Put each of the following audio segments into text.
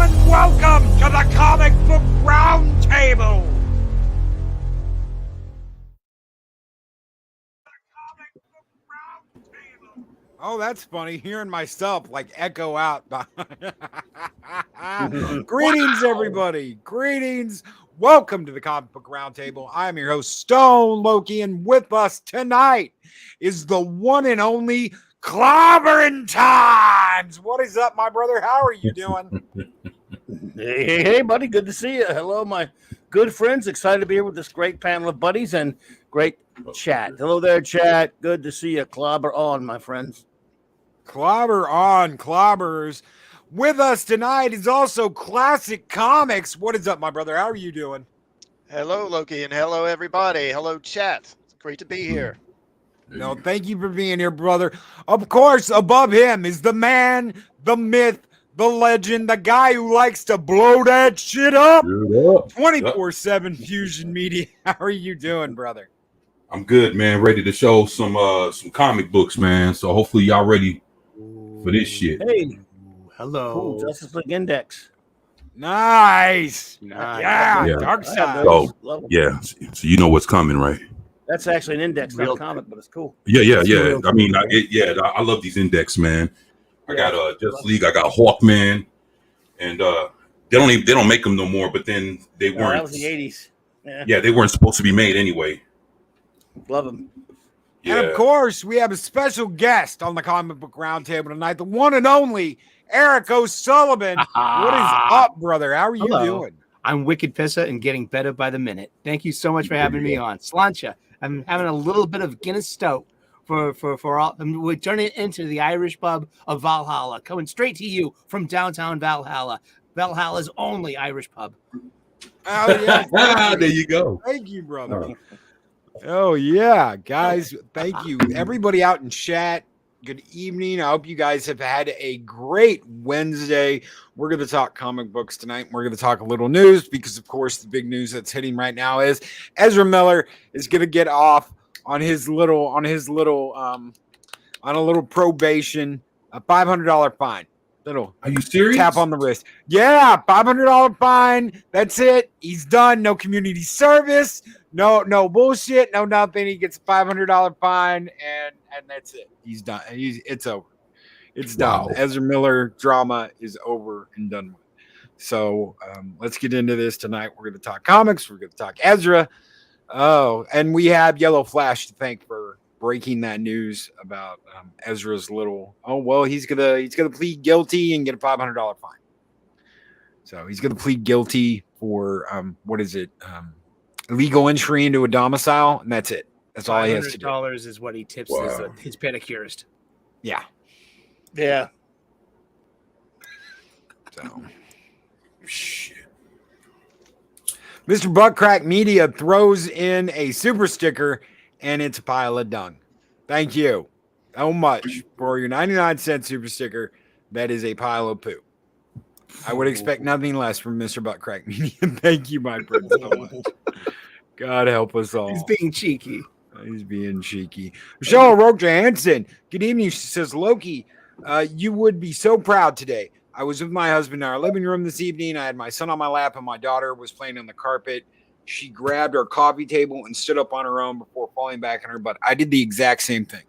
gentlemen, welcome to the Comic Book Roundtable. Oh, that's funny. Hearing myself like echo out. Greetings, everybody. Greetings. Welcome to the Comic Book Roundtable. I'm your host, Stone Loki, and with us tonight is the one and only Clobberin Times. What is up, my brother? How are you doing? Hey, buddy. Good to see you. Hello, my good friends. Excited to be here with this great panel of buddies and great chat. Hello there, chat. Good to see you. Clobber on, my friends. Clobber on, clobbers. With us tonight is also Classic Comics. What is up, my brother? How are you doing? Hello, Loki, and hello, everybody. Hello, chat. It's great to be here. No, thank you for being here, brother. Of course, above him is the man, the myth, the legend, the guy who likes to blow that shit up. 24/7 Fusion Media. How are you doing, brother? I'm good, man. Ready to show some comic books, man. So hopefully y'all ready for this shit. Hey, hello. Cool. Justice League Index. Nice. Yeah. Dark Side. So, yeah. So you know what's coming, right? That's actually an index, not a comic, but it's cool. Yeah. I mean, I love these index, man. I got Justice League. I got Hawkman, and they don't make them no more. But then they weren't. That was the '80s. Yeah, they weren't supposed to be made anyway. Love them. Yeah. And of course, we have a special guest on the Comic Book Roundtable tonight, the one and only Eric O'Sullivan. What is up, brother? How are you doing? I'm wicked pissa and getting better by the minute. Thank you so much for having me on. Sláinte. I'm having a little bit of Guinness Stout for all. We're turning it into the Irish pub of Valhalla, coming straight to you from downtown Valhalla. Valhalla's only Irish pub. Oh, yeah. There you go. Thank you, brother. Oh, yeah, guys. Thank you. Everybody out in chat. Good evening. I hope you guys have had a great Wednesday. We're going to talk comic books tonight. We're going to talk a little news because, of course, the big news that's hitting right now is Ezra Miller is going to get off on a little probation, a $500 fine. Are you serious? Tap on the wrist. Yeah, $500 fine. That's it. He's done. No community service. No bullshit. No nothing. He gets a $500 fine, and that's it. He's done. It's over. It's done. Wow. Ezra Miller drama is over and done with. So let's get into this tonight. We're going to talk comics. We're going to talk Ezra. Oh, and we have Yellow Flash to thank for breaking that news about Ezra's little. Oh well, he's gonna plead guilty and get a $500 fine. So he's gonna plead guilty for what is it? Illegal entry into a domicile, and that's it. That's all he has to do. $500 is what he tips his pedicurist. Yeah. Yeah. So shit. Mr. Buttcrack Media throws in a super sticker. And it's a pile of dung. Thank you so much for your 99-cent super sticker. That is a pile of poo. I would expect nothing less from Mr. Buttcrack Media. Thank you, my friend, so much. God help us all. He's being cheeky. He's being cheeky. Michelle Roque Johansson. Good evening. She says, Loki, you would be so proud today. I was with my husband in our living room this evening. I had my son on my lap and my daughter was playing on the carpet. She grabbed our coffee table and stood up on her own before falling back on her butt. I did the exact same thing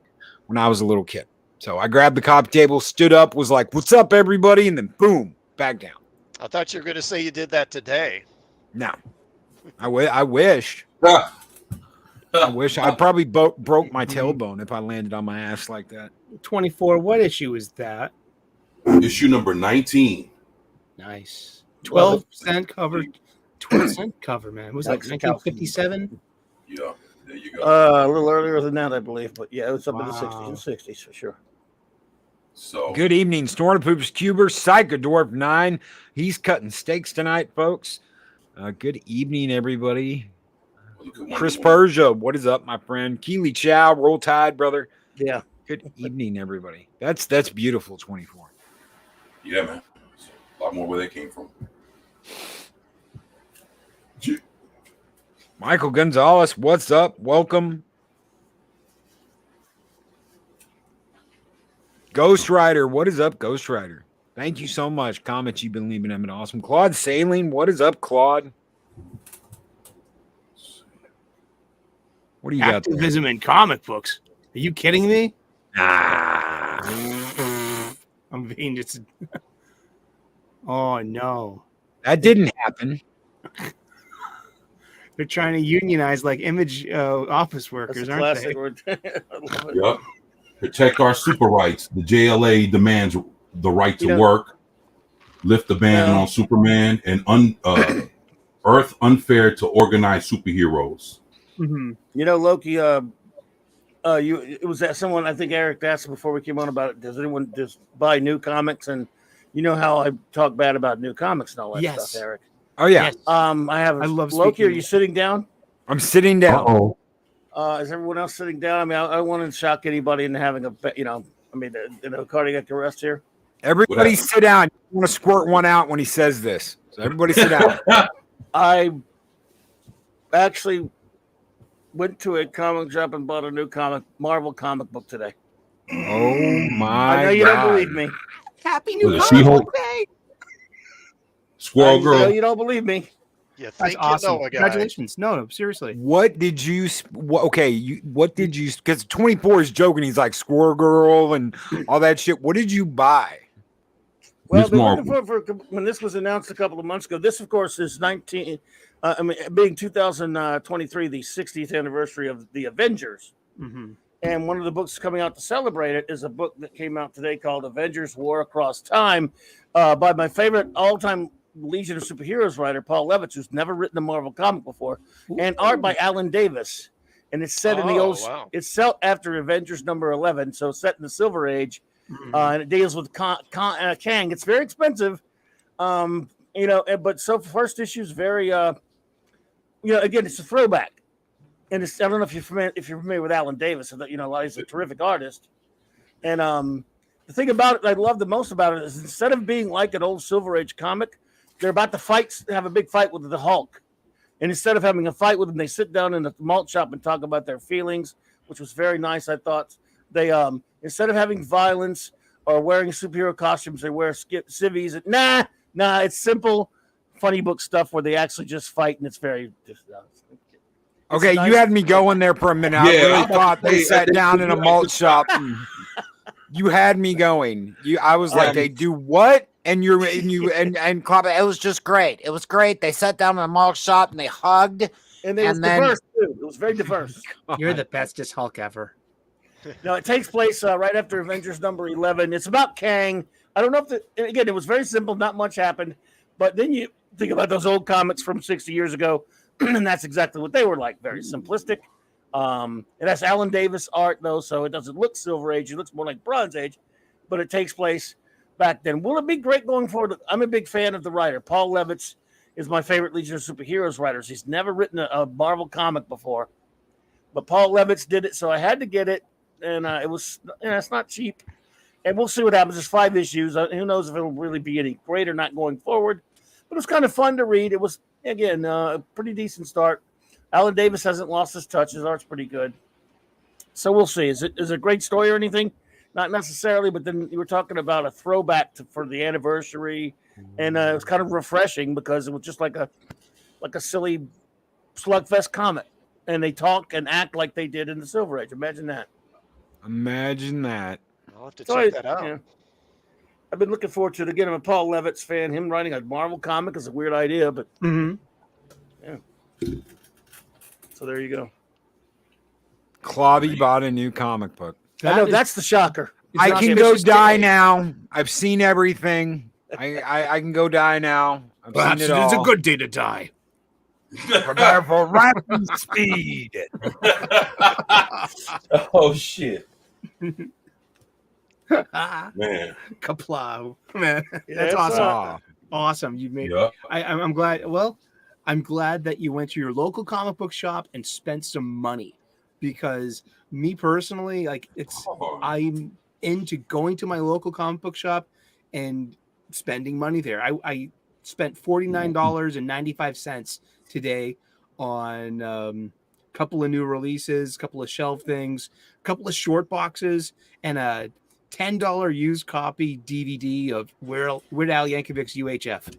when I was a little kid. So I grabbed the coffee table, stood up, was like, what's up, everybody? And then boom, back down. I thought you were going to say you did that today. No. I wish. I wish. I probably broke my tailbone if I landed on my ass like that. 24. What issue is that? Issue number 19. Nice. 12% covered. 12-cent cover, man. Was that 1957? Yeah, there you go. A little earlier than that, I believe, but yeah, it was up in the 60s and 60s for sure. So good evening, Snorta Poops Cuber, Psycho Dwarf 9. He's cutting steaks tonight, folks. Good evening, everybody. Chris Persia, what is up, my friend? Keely Chow, Roll Tide, brother. Yeah. Good evening, everybody. That's beautiful. 24. Yeah, man. A lot more where they came from. Michael Gonzalez, what's up? Welcome. Ghost Rider, what is up, Ghost Rider? Thank you so much. Comments you've been leaving have been awesome. Claude Saline, what is up, Claude? What do you got there? Activism in comic books. Are you kidding me? Ah, I'm being just. Oh no. that didn't happen. They're trying to unionize like image office That's workers, a aren't classic they? word. I love it. Yep. Protect our super rights. The JLA demands the right to You know- work. Lift the ban No. on Superman and Earth unfair to organize superheroes. Mm-hmm. You know, Loki. It was that someone I think Eric asked before we came on about it. Does anyone just buy new comics? And you know how I talk bad about new comics and all that Yes. stuff, Eric. Oh yeah, Yes. I love Loki. speaking- Are you sitting down? I'm sitting down. Uh-oh. Is everyone else sitting down? I mean, I don't want to shock anybody into having cardiac arrest here. Everybody happened? sit down. You want to squirt one out when he says this. So everybody sit down. I actually went to a comic shop and bought a new Marvel comic book today. Oh my I know you God. don't believe me. Happy Was New it Comic She-Hulk? Book Day. Squirrel I know Girl. you don't believe me. You That's think awesome. you know a guy. Congratulations. No, seriously. What did you? What did you? Because 24 is joking. He's like Squirrel Girl and all that shit. What did you buy? Well, Miss I've been looking Marvel. for when this was announced a couple of months ago. This, of course, is being 2023, the 60th anniversary of the Avengers. Mm-hmm. And one of the books coming out to celebrate it is a book that came out today called Avengers War Across Time by my favorite all-time Legion of Superheroes writer, Paul Levitz, who's never written a Marvel comic before, and art by Alan Davis. And it's set in the old, wow. it's set after Avengers number 11, so set in the Silver Age, Mm-hmm. and it deals with Kang. It's very expensive, but so first issue is very, again, it's a throwback. And I don't know if you're familiar with Alan Davis. He's a terrific artist. And the thing about it I love the most about it is instead of being like an old Silver Age comic, they're about to have a big fight with the Hulk. And instead of having a fight with him, they sit down in the malt shop and talk about their feelings, which was very nice, I thought. They instead of having violence or wearing superhero costumes, they wear civvies. Nah, it's simple, funny book stuff where they actually just fight, and it's very Okay, nice- you had me going there for a minute. I Yeah, really I thought they hey, sat they- down in a they- malt shop. You had me going. I was like, Um, they do what? And Clobberin, it was just great. It was great. They sat down in a malt shop and they hugged. And it was And then- diverse too. It was very diverse. You're the bestest Hulk ever. Now it takes place right after Avengers number 11. It's about Kang. I don't know again, it was very simple. Not much happened, but then you think about those old comics from 60 years ago, and that's exactly what they were like. Very simplistic. And that's Alan Davis art though, so it doesn't look Silver Age. It looks more like Bronze Age, but it takes place back then. Will it be great going forward? I'm a big fan of the writer. Paul Levitz is my favorite Legion of Superheroes writers. He's never written a Marvel comic before, but Paul Levitz did it, so I had to get it. And it's not cheap. And we'll see what happens. There's 5 issues. Who knows if it'll really be any great or not going forward. But it was kind of fun to read. It was, again, a pretty decent start. Alan Davis hasn't lost his touch. His art's pretty good. So we'll see. Is it a great story or anything? Not necessarily, but then you were talking about a throwback for the anniversary. And it was kind of refreshing because it was just like a silly slugfest comic. And they talk and act like they did in the Silver Age. Imagine that. Imagine that. I'll have to So check that out. yeah. I've been looking forward to it. Again, I'm a Paul Levitz fan. Him writing a Marvel comic is a weird idea, but Mm-hmm. so there you go. Clobby bought a new comic book. I know that's the shocker. I not can gonna go be die scary. now. I've seen everything. I can go die now. I've Perhaps seen it it is a all. good day to die. Prepare for rapid speed. Oh shit, Man, man. kaplow, man. Yeah, That's it's, awesome. Awesome. You made. Yeah. I'm glad. Well, I'm glad that you went to your local comic book shop and spent some money, because me personally, like I'm into going to my local comic book shop and spending money there. I spent $49.95 today on a couple of new releases, a couple of shelf things, a couple of short boxes, and a $10 used copy DVD of Weird Al Yankovic's UHF.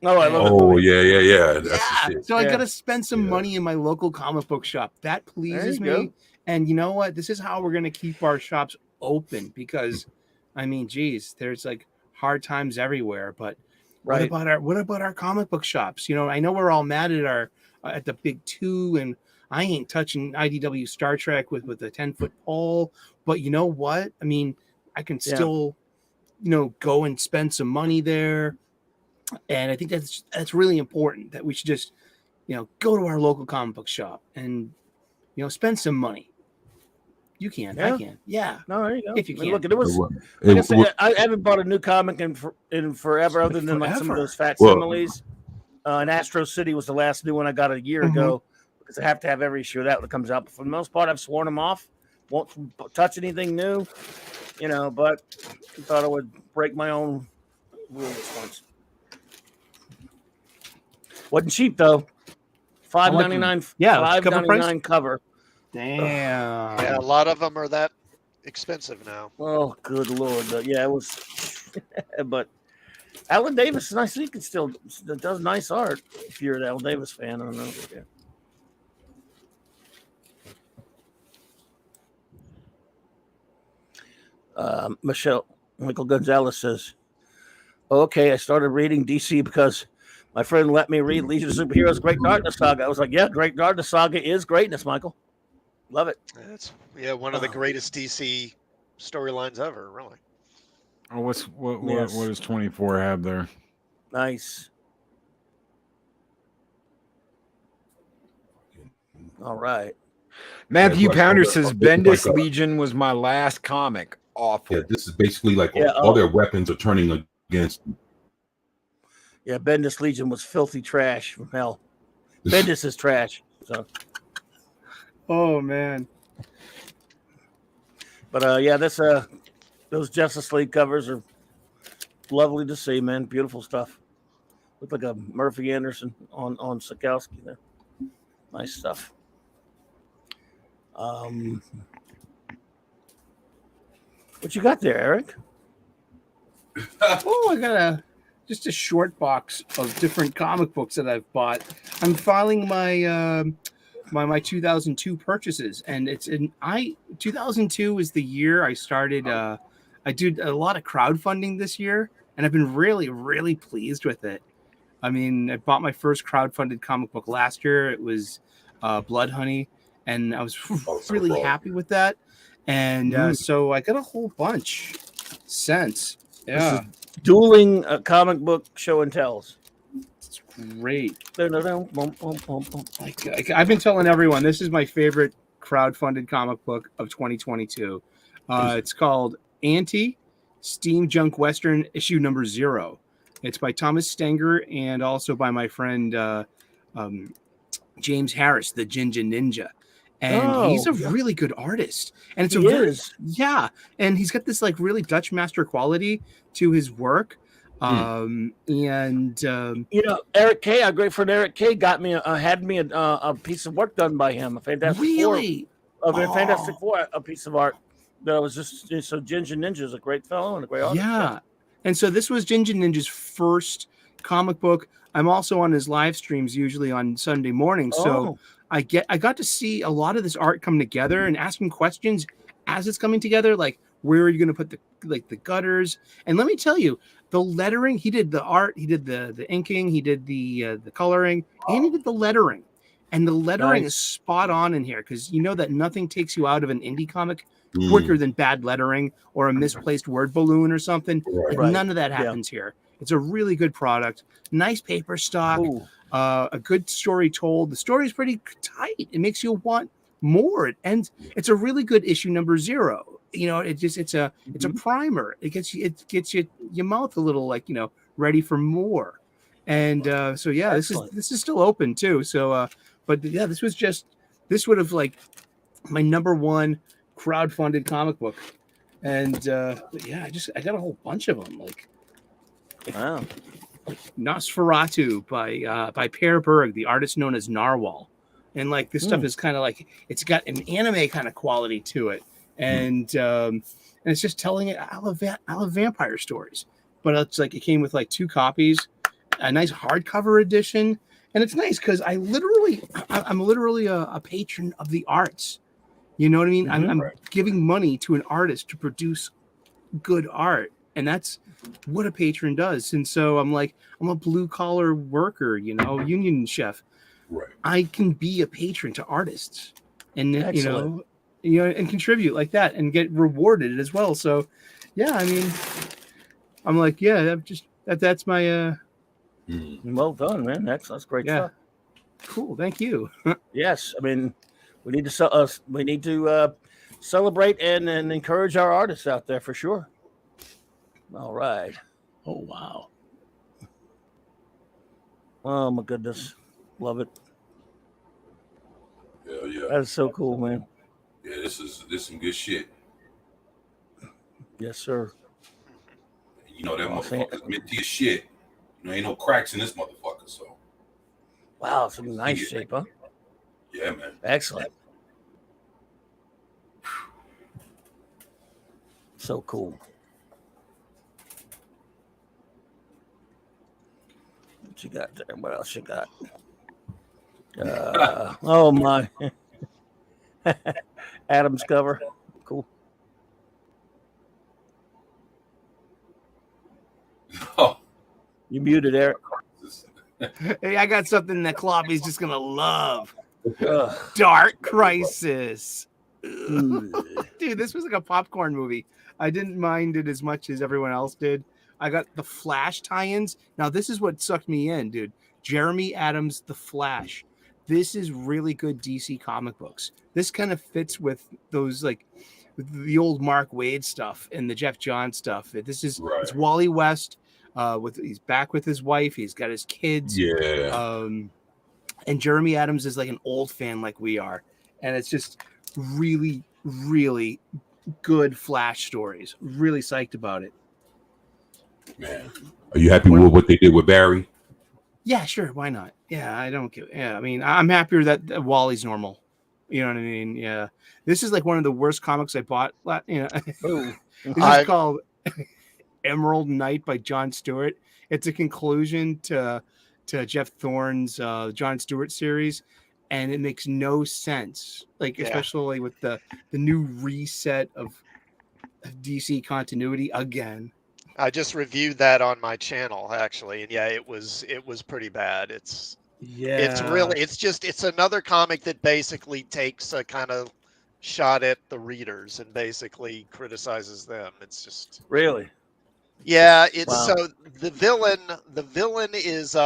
Oh, I love that Oh movie. yeah. That's the Yeah, shit. so I Yeah. gotta spend some Yeah. money in my local comic book shop. That pleases There you me. go. And you know what? This is how we're gonna keep our shops open because, I mean, geez, there's like hard times everywhere. But Right. what about our comic book shops? You know, I know we're all mad at our at the big two, and I ain't touching IDW Star Trek with a 10-foot pole. But you know what? I mean, I can Yeah. still, go and spend some money there. And I think that's really important that we should just, go to our local comic book shop and, spend some money. You can, I Yeah. can, yeah. No, there you go. If you I mean, can. look, it was. It- Like I said, I haven't bought a new comic in forever, other than like some of Forever. those Well- facsimiles. And Astro City was the last new one I got a year ago because I have to have every issue of that when it comes out. But for the most part, I've sworn them off. Won't touch anything new, But I thought I would break my own rules once. Wasn't cheap though. $5.99. Yeah, cover price? $5.99 cover. Damn. Yeah, a lot of them are that expensive now. Oh, good lord! Yeah, it was. But Alan Davis, I think it still does nice art. If you're an Alan Davis fan, I don't know. Michael Gonzalez says, "Okay, I started reading DC because my friend let me read Legion of Superheroes Great Darkness Saga." I was like, "Yeah, Great Darkness Saga is greatness, Michael. Love it." It's one of the greatest DC storylines ever, really. Oh, what Yes. does 24 have there? Nice. All right. Matthew Yeah, Pounder like- says like- Bendis like, Legion was my last comic. Awful. Yeah, this is basically like Yeah, all their weapons are turning against. Yeah, Bendis Legion was filthy trash from hell. Bendis is trash. So, Oh man. but yeah, those Justice League covers are lovely to see, man. Beautiful stuff. Look like a Murphy Anderson on Sikowski there. Nice stuff. What you got there, Eric? Oh, I got just a short box of different comic books that I've bought. I'm filing my my 2002 purchases, and 2002 is the year I started. I did a lot of crowdfunding this year, and I've been really, really pleased with it. I mean, I bought my first crowdfunded comic book last year. It was Blood Honey, and I was really happy with that. And so I got a whole bunch since. Yeah, Dueling comic book show and tells. it's great. Like, I've been telling everyone this is my favorite crowdfunded comic book of 2022. It's called Steam Junk Western issue number 0. It's by Thomas Stenger and also by my friend James Harris, the Ginger Ninja. And he's a really good artist. And it's and he's got this like really Dutch master quality to his work. Eric K, our great friend Eric K, had me a piece of work done by him. A Fantastic Four, a piece of art that was just so. Ginger Ninja is a great fellow and a great artist. Yeah, and so this was Ginger Ninja's first comic book. I'm also on his live streams usually on Sunday morning, so I got to see a lot of this art come together and ask him questions as it's coming together, like where are you going to put the gutters? And let me tell you, the lettering, he did the art, he did the inking, he did the coloring, and he did the lettering. And the lettering is spot on in here because you know that nothing takes you out of an indie comic quicker than bad lettering or a misplaced word balloon or something. Like, none of that happens here. It's a really good product. Nice paper stock. A good story told. The story is pretty tight. It makes you want more. It's a really good issue number 0. You know, it's a primer. It gets you your mouth a little like, ready for more. And so yeah, this is still open too. So but yeah, this would have like my number 1 crowdfunded comic book. And yeah, I got a whole bunch of them. Like Nosferatu by Per Berg, the artist known as Narwhal. And like this stuff is kind of like it's got an anime kind of quality to it. and it's just telling it. I love vampire stories, but it's like it came with like 2 copies, a nice hardcover edition, and it's nice because I'm literally a patron of the arts. You know what I mean? I'm giving money to an artist to produce good art, and that's what a patron does. And so I'm a blue collar worker, union chef. Right. I can be a patron to artists, and and contribute like that and get rewarded as well. So, yeah, I mean, I'm like, yeah, that's my. Well done, man. That's great stuff. Cool. Thank you. Yes, I mean, we need to celebrate and encourage our artists out there for sure. All right. Oh wow. Oh my goodness, love it. Hell yeah. That is so cool, man. Yeah, this is some good shit. Yes, sir. That motherfucker's minty as shit. Ain't no cracks in this motherfucker. So. Wow, some nice shape, huh? Yeah, man. Excellent. So cool. What you got there? What else you got? Oh my. Adam's cover. Cool. Oh. You muted, Eric. Hey, I got something that Clobby's just gonna love. Dark Crisis. Dude, this was like a popcorn movie. I didn't mind it as much as everyone else did. I got the Flash tie-ins. Now, this is what sucked me in, dude. Jeremy Adams, The Flash. This is really good DC comic books. This kind of fits with those, like, with the old Mark Waid stuff and the Jeff Johns stuff. This is It's Wally West. He's back with his wife. He's got his kids. Yeah. And Jeremy Adams is like an old fan like we are. And it's just really, really good Flash stories. Really psyched about it. Man. Are you happy with what they did with Barry? Yeah, sure. Why not? Yeah, I don't care. Yeah, I mean, I'm happier that Wally's normal. You know what I mean? Yeah. This is like one of the worst comics I bought. This is called Emerald Knight by John Stewart. It's a conclusion to Jeff Thorne's John Stewart series, and it makes no sense. Especially with the new reset of DC continuity again. I just reviewed that on my channel actually, and yeah, it was pretty bad. It's another comic that basically takes a kind of shot at the readers and basically criticizes them. It's just really. Yeah, so the villain is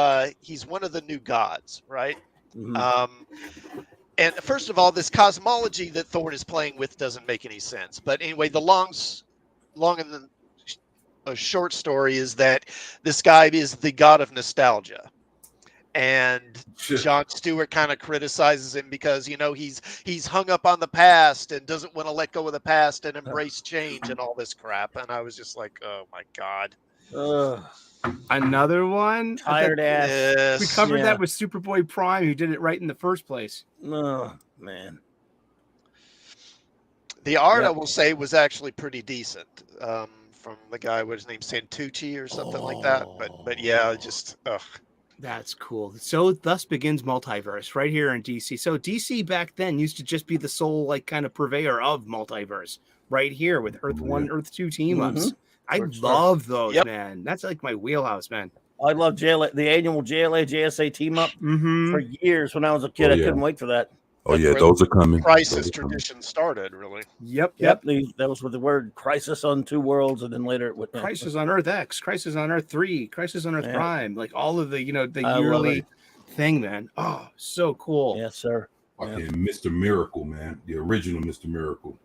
he's one of the new gods, right? Mm-hmm. And first of all, this cosmology that Thorne is playing with doesn't make any sense. But anyway, the long and the short story is that this guy is the god of nostalgia. And John Stewart kind of criticizes him because, he's hung up on the past and doesn't want to let go of the past and embrace change and all this crap. And I was just like, oh, my God. Another one? Tired ass. Yes. We covered that with Superboy Prime, who did it right in the first place. Oh, man. The art, I will say, was actually pretty decent. From the guy, what his name, Santucci or something like that. But yeah, just, ugh. That's cool. So thus begins multiverse right here in DC. So DC back then used to just be the sole kind of purveyor of multiverse right here with Earth 1, Earth 2 team-ups. Mm-hmm. I love those, man. That's like my wheelhouse, man. I love the annual JLA JSA team-up for years when I was a kid. I couldn't wait for that. Oh, yeah, those are coming. Crisis tradition started, really. Yep. That was with the word Crisis on Two Worlds, and then later it went Crisis on Earth X, Crisis on Earth 3, Crisis on Earth Prime, like all of the the yearly thing, man. Oh, so cool. Yes, sir. Fucking Mr. Miracle, man, the original Mr. Miracle.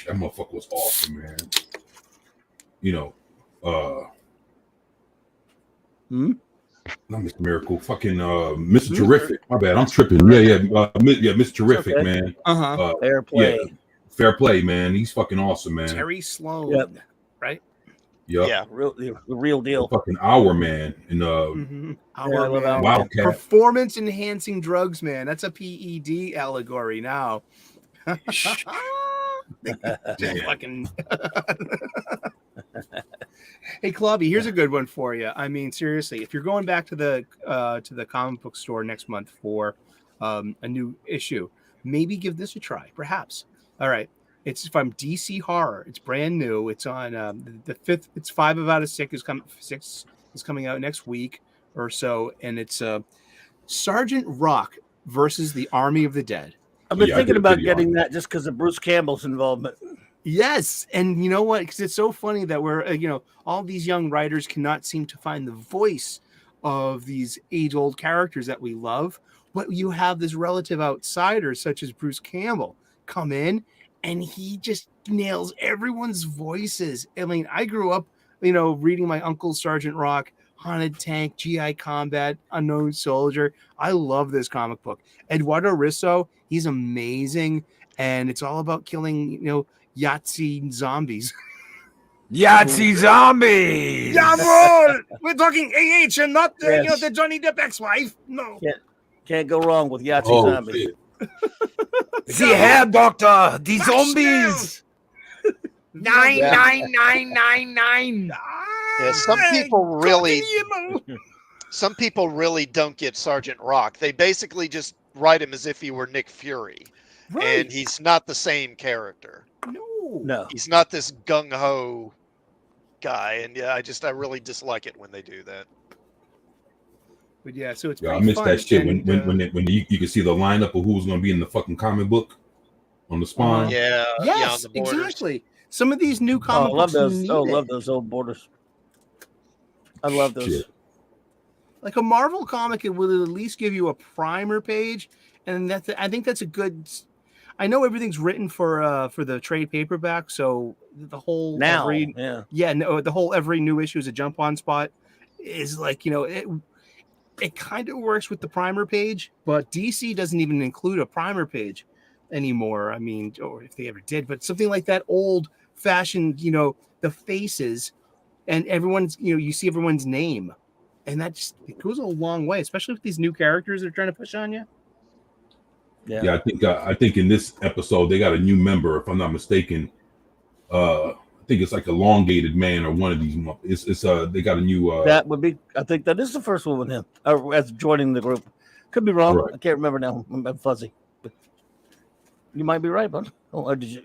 That motherfucker was awesome, man. Not Mr. Miracle, fucking Mr. Terrific. My bad, I'm tripping. Mr. Terrific, man. Fair play. Yeah, fair play, man. He's fucking awesome, man. Terry Sloan, right? Yep. Yeah, the real deal. Fucking Our Man and Our Man. Wildcat. Performance enhancing drugs, man. That's a PED allegory now. Damn. Fucking. Hey, Clobby, here's a good one for you. I mean, seriously, if you're going back to the comic book store next month for a new issue, maybe give this a try. Perhaps. All right. It's from DC Horror. It's brand new. It's on the 5th. It's 5 out of 6 is coming out next week or so, and it's Sergeant Rock versus the Army of the Dead. I've been Yeah, I thinking did a about video getting on that just because of Bruce Campbell's involvement. Yes, and you know what? Because it's so funny that we're all these young writers cannot seem to find the voice of these age-old characters that we love. But you have this relative outsider such as Bruce Campbell come in, and he just nails everyone's voices. I mean, I grew up, reading my Uncle Sergeant Rock, Haunted Tank, GI Combat, Unknown Soldier. I love this comic book. Eduardo Risso, he's amazing, and it's all about killing, Yahtzee zombies. Yahtzee zombies. Jawohl! We're talking AH and not Yes. the Johnny Depp ex-wife. No. Can't go wrong with Yahtzee Oh, zombies. shit. The hair doctor. The zombies. Nine, Yeah. nine, nine, nine, nine. Yeah, some Hey, people really, fucking some people really don't get Sergeant Rock. They basically just write him as if he were Nick Fury, and he's not the same character. No. He's not this gung ho guy, and yeah, I really dislike it when they do that. But yeah, so it's Yeah, I pretty missed fun. that shit And, when you could see the lineup of who was going to be in the fucking comic book on the spawn. Yeah, yeah, on yes, the borders. exactly. Some of these new Oh, comic love books those. need Oh, it. love those old borders. I love those. Shit. Like a Marvel comic, it will at least give you a primer page, and I think that's a good. I know everything's written for the trade paperback, so the whole Now, every new issue is a jump on spot. Is like it kind of works with the primer page, but DC doesn't even include a primer page anymore. I mean, or if they ever did, but something like that old fashioned, the faces and everyone's, you see everyone's name, and it goes a long way, especially with these new characters they're trying to push on you. Yeah, I think in this episode they got a new member, if I'm not mistaken. I think it's like Elongated Man or one of these. It's they got a new. that would be. I think that is the first one with him as joining the group. Could be wrong. Right. I can't remember now. I'm fuzzy. But you might be right, bud. Oh, did you?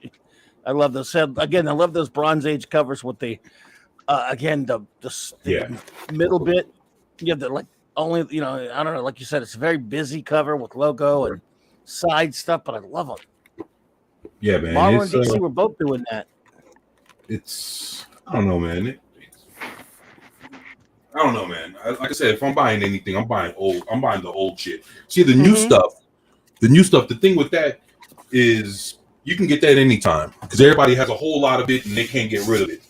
I love those. Again, I love those Bronze Age covers with the. Again, the middle bit. You have the like only I don't know. Like you said, it's a very busy cover with logo and side stuff, but I love them. Yeah, man. Marvel and DC were both doing that. It's I don't know, man. I don't know, man. Like I said, if I'm buying anything, I'm buying the old shit. See, the new stuff. The thing with that is you can get that anytime because everybody has a whole lot of it and they can't get rid of it.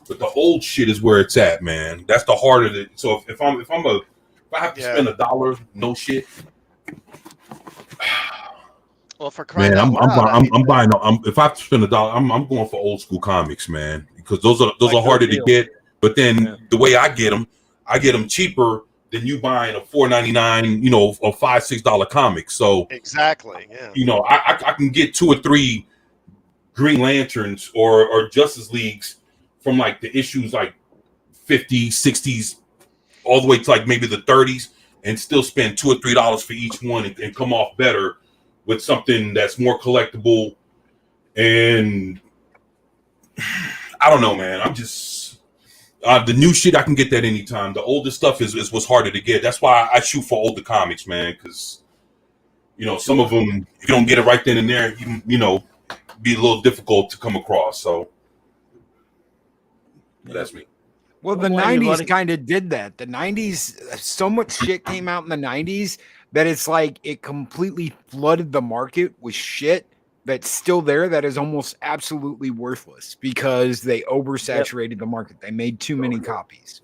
But the old shit is where it's at, man. That's the heart of it. So if I have to spend $1, no shit. Well, for crying Man, out loud, I'm buying. If I have to spend $1, I'm going for old school comics, man, because those are harder to get. But then the way I get them cheaper than you buying a $4.99, a $5-6 comic. So exactly, yeah. I can get 2 or 3 Green Lanterns or Justice Leagues from like the issues like 50s, 60s, all the way to like maybe the 30s, and still spend $2 or $3 for each one and come off better with something that's more collectible. And I don't know, man. I'm just the new shit I can get that anytime. The older stuff is what's harder to get. That's why I shoot for older comics, man, because some of them, if you don't get it right then and there, be a little difficult to come across. So that's me. Well, the 90s kind of did that. The 90s, so much shit came out in the 90s that it's like it completely flooded the market with shit that's still there that is almost absolutely worthless because they oversaturated the market. They made too many copies.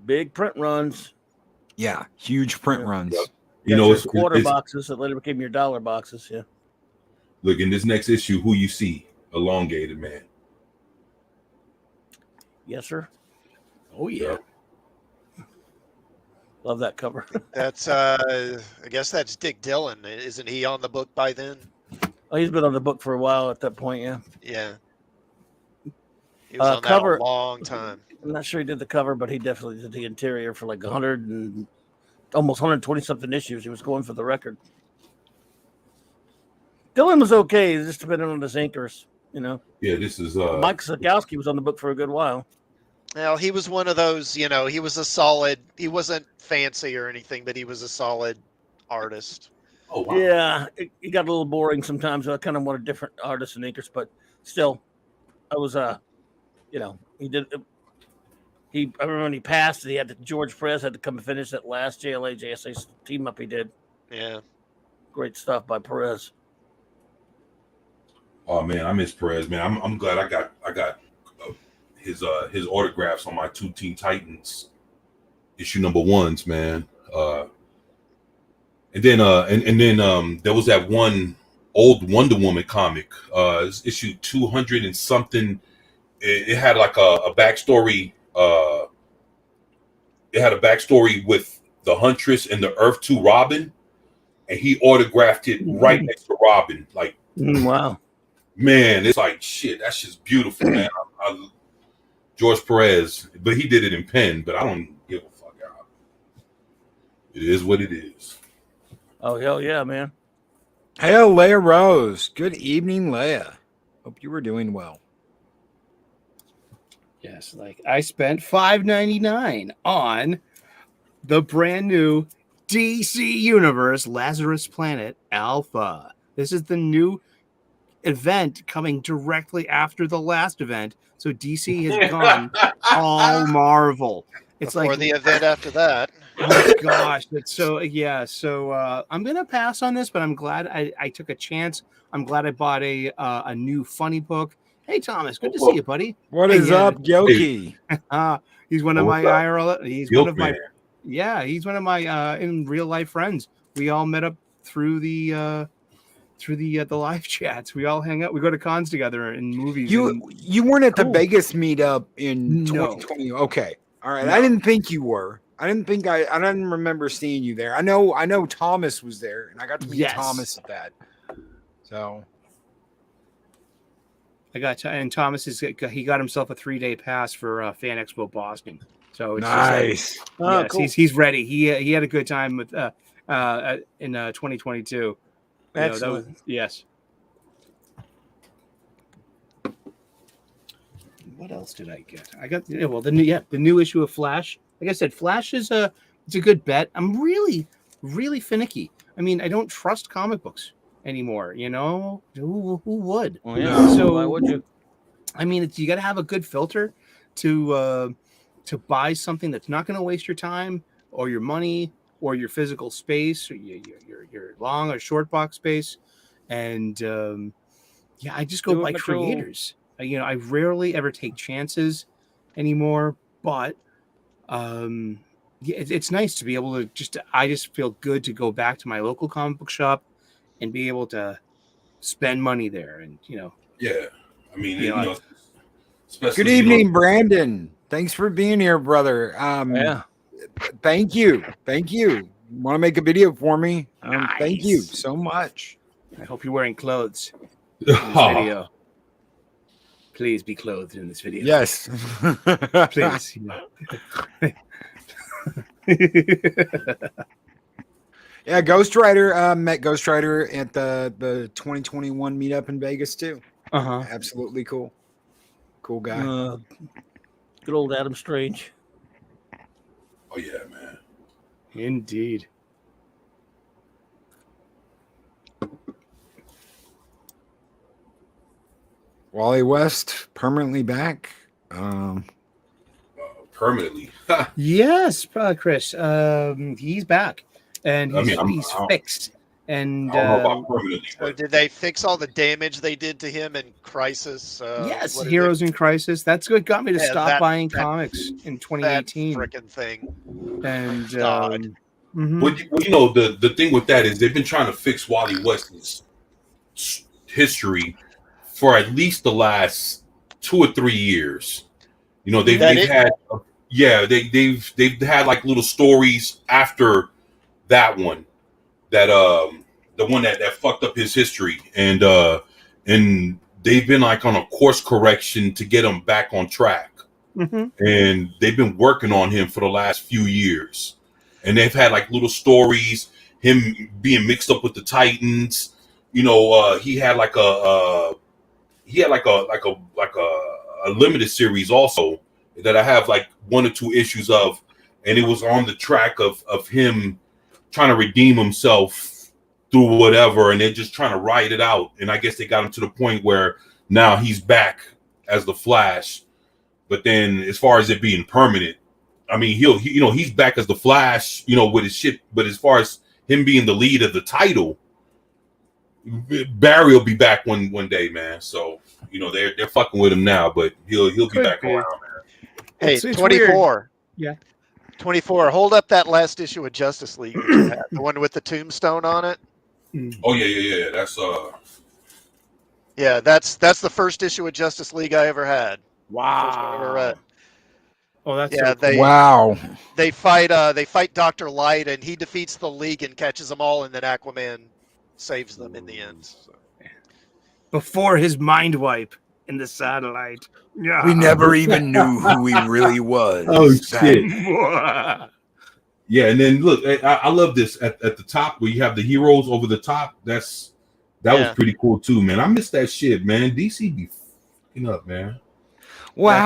Big print runs. Yeah, huge print runs. Yep. It's quarter boxes that later became your dollar boxes. Yeah. Look, in this next issue, who you see? Elongated Man. Yes, sir. Oh yeah. Love that cover. That's I guess that's Dick Dillon. Isn't he on the book by then? Oh, he's been on the book for a while at that point. Yeah. Yeah. He was on cover- that a long time. I'm not sure he did the cover, but he definitely did the interior for like 100 and almost 120 something issues. He was going for the record. Dylan was okay, just depending on his anchors, you know. Yeah, this is Mike Zagowski was on the book for a good while. Well, he was one of those, you know, he was a solid, he wasn't fancy or anything, but he was a solid artist. Oh wow. Yeah, it got a little boring sometimes. I kind of wanted different artists and anchors, but still, I was, you know, he did. I remember when he passed, George Perez had to come and finish that last JLA JSA team up he did. Yeah. Great stuff by Perez. Oh man, I miss Perez, man. I'm glad I got his autographs on my 2 Teen Titans issue #1s, man. And then there was that one old Wonder Woman comic, it's issue 200 and something. It had like a backstory. It had a backstory with the Huntress and the Earth 2 Robin, and he autographed it right next to Robin. Like, Wow. man, it's like shit. That's just beautiful, man. George Perez, but he did it in pen. But I don't give a fuck out. It is what it is. Oh hell yeah, man. Hail, Leia Rose. Good evening, Leia. Hope you were doing well. Yes, like I spent $5.99 on the brand new DC Universe Lazarus Planet Alpha. This is the new event coming directly after the last event. So DC has gone all Marvel. It's Before like the event after that. oh my gosh, that's so yeah. So I'm gonna pass on this, but I'm glad I took a chance. I'm glad I bought a new funny book. Hey Thomas, good to see you, buddy. What Hey, is yeah. up, Yoki? He's one of my What's up? IRL. He's Guilt one of my man. he's one of my in real life friends. We all met up through the live chats. We all hang out. We go to cons together and movies. You weren't at the Cool. Vegas meetup in No. 2020. Okay. All right. No. I didn't think you were. I didn't remember seeing you there. I know Thomas was there, and I got to meet Yes. Thomas at that. So I got and Thomas he got himself a 3-day pass for Fan Expo Boston. So it's nice. Just Oh, yes, cool. he's ready. He had a good time with in 2022. You know, that Excellent. was, yes. What else did I get? I got the new issue of Flash. Like I said, Flash it's a good bet. I'm really finicky. I mean, I don't trust comic books anymore. You know, who would? Well, yeah. So Why would you? I mean, you got to have a good filter to buy something that's not going to waste your time or your money or your physical space or your long or short box space. And I just go Do it by mature. creators. You know, I rarely ever take chances anymore, but it's nice to be able to I just feel good to go back to my local comic book shop and be able to spend money there. And, you know, Yeah, I mean, You know, especially, Good evening, Brandon. Thanks for being here, brother. Yeah. Thank you. Want to make a video for me? Thank you Nice. so much. I hope you're wearing clothes in this Oh, video. Please be clothed in this video. Yes. Please. Yeah, Ghost Rider met Ghost Rider at the 2021 meetup in Vegas too. Uh-huh. Absolutely cool. Cool guy. Good old Adam Strange. oh yeah, man. Indeed. Wally West permanently back. Permanently. Yes, Chris. He's back. And I mean, he's fixed. And I don't know about permanently, Or but did they fix all the damage they did to him in Crisis? yes, what is Heroes it? in Crisis. That's what got me to Yeah, stop buying that- comics in That 2018. freaking thing. And God. mhm. Well, you know, the thing with that is they've been trying to fix Wally West's history for at least the last 2 or 3 years. You know, they've had like little stories after that one that the one that fucked up his history, and they've been like on a course correction to get him back on track, and they've been working on him for the last few years, and they've had like little stories, him being mixed up with the Titans. You know, he had like a limited series also that I have like 1 or 2 issues of, and it was on the track of him trying to redeem himself through whatever, and they're just trying to ride it out. And I guess they got him to the point where now he's back as the Flash. But then as far as it being permanent, I mean, he's back as the Flash, with his shit. But as far as him being the lead of the title, Barry will be back one day, man. So they're fucking with him now, but he'll be back around, man. Hey, It's 24. Weird. Yeah. 24. Hold up that last issue of Justice League, the one with the tombstone on it. Oh yeah. That's Yeah, that's the first issue of Justice League I ever had. First one I ever read. Oh, that's Yeah, so cool. Wow. They fight Dr. Light, and he defeats the League and catches them all, and then Aquaman saves them in the end. So. Before his mind wipe in the satellite. Yeah. We never even knew who he really was. oh shit. Yeah, and then look, I love this at the top where you have the heroes over the top. That was pretty cool too, man. I miss that shit, man. DC be fucking up, man. Well, Like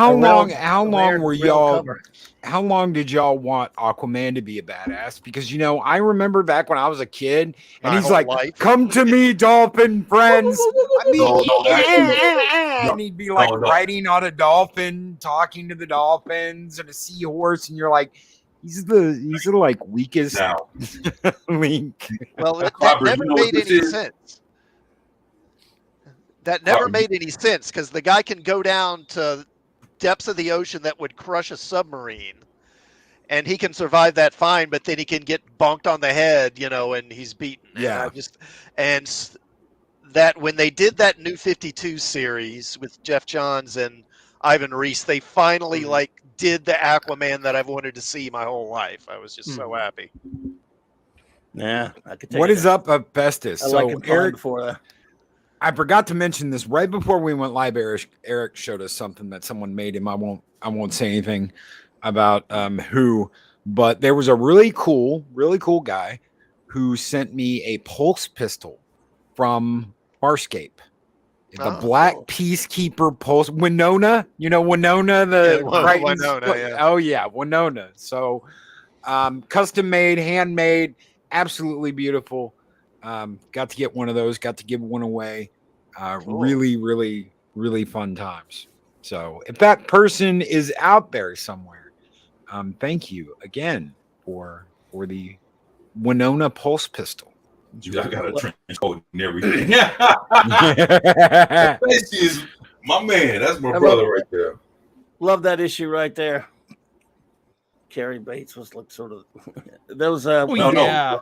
how long did y'all want Aquaman to be a badass? Because I remember back when I was a kid, and My he's whole like, life. "Come to me, dolphin friends." I mean, No, and he'd be like No. riding on a dolphin, talking to the dolphins, and a seahorse, and you're like, he's the like weakest Now, link. Well, that Clobberin, never you know what made this any is? sense. That never Clobberin. made any sense because the guy can go down to depths of the ocean that would crush a submarine, and he can survive that fine, but then he can get bonked on the head, and he's beaten. Yeah. And that when they did that New 52 series with Jeff Johns and Ivan Reis, they finally did the Aquaman that I've wanted to see my whole life. I was just so happy. Yeah, I could take What it. is up, Festus? I So like him Eric, before that. I forgot to mention this right before we went live. Eric showed us something that someone made him. I won't say anything about who, but there was a really cool guy who sent me a pulse pistol from Farscape. The Black Peacekeeper pulse. Winona, Winona, the Crichton's- Winona, yeah. Oh yeah, Winona. So custom made, handmade, absolutely beautiful. Got to get one of those, got to give one away. Cool. Really, really, really fun times. So if that person is out there somewhere, thank you again for the Winona pulse pistol. I got a trench coat and everything. This is my man. That's my brother right there. Love that issue right there. Carrie Bates was like sort of those. No. Yeah.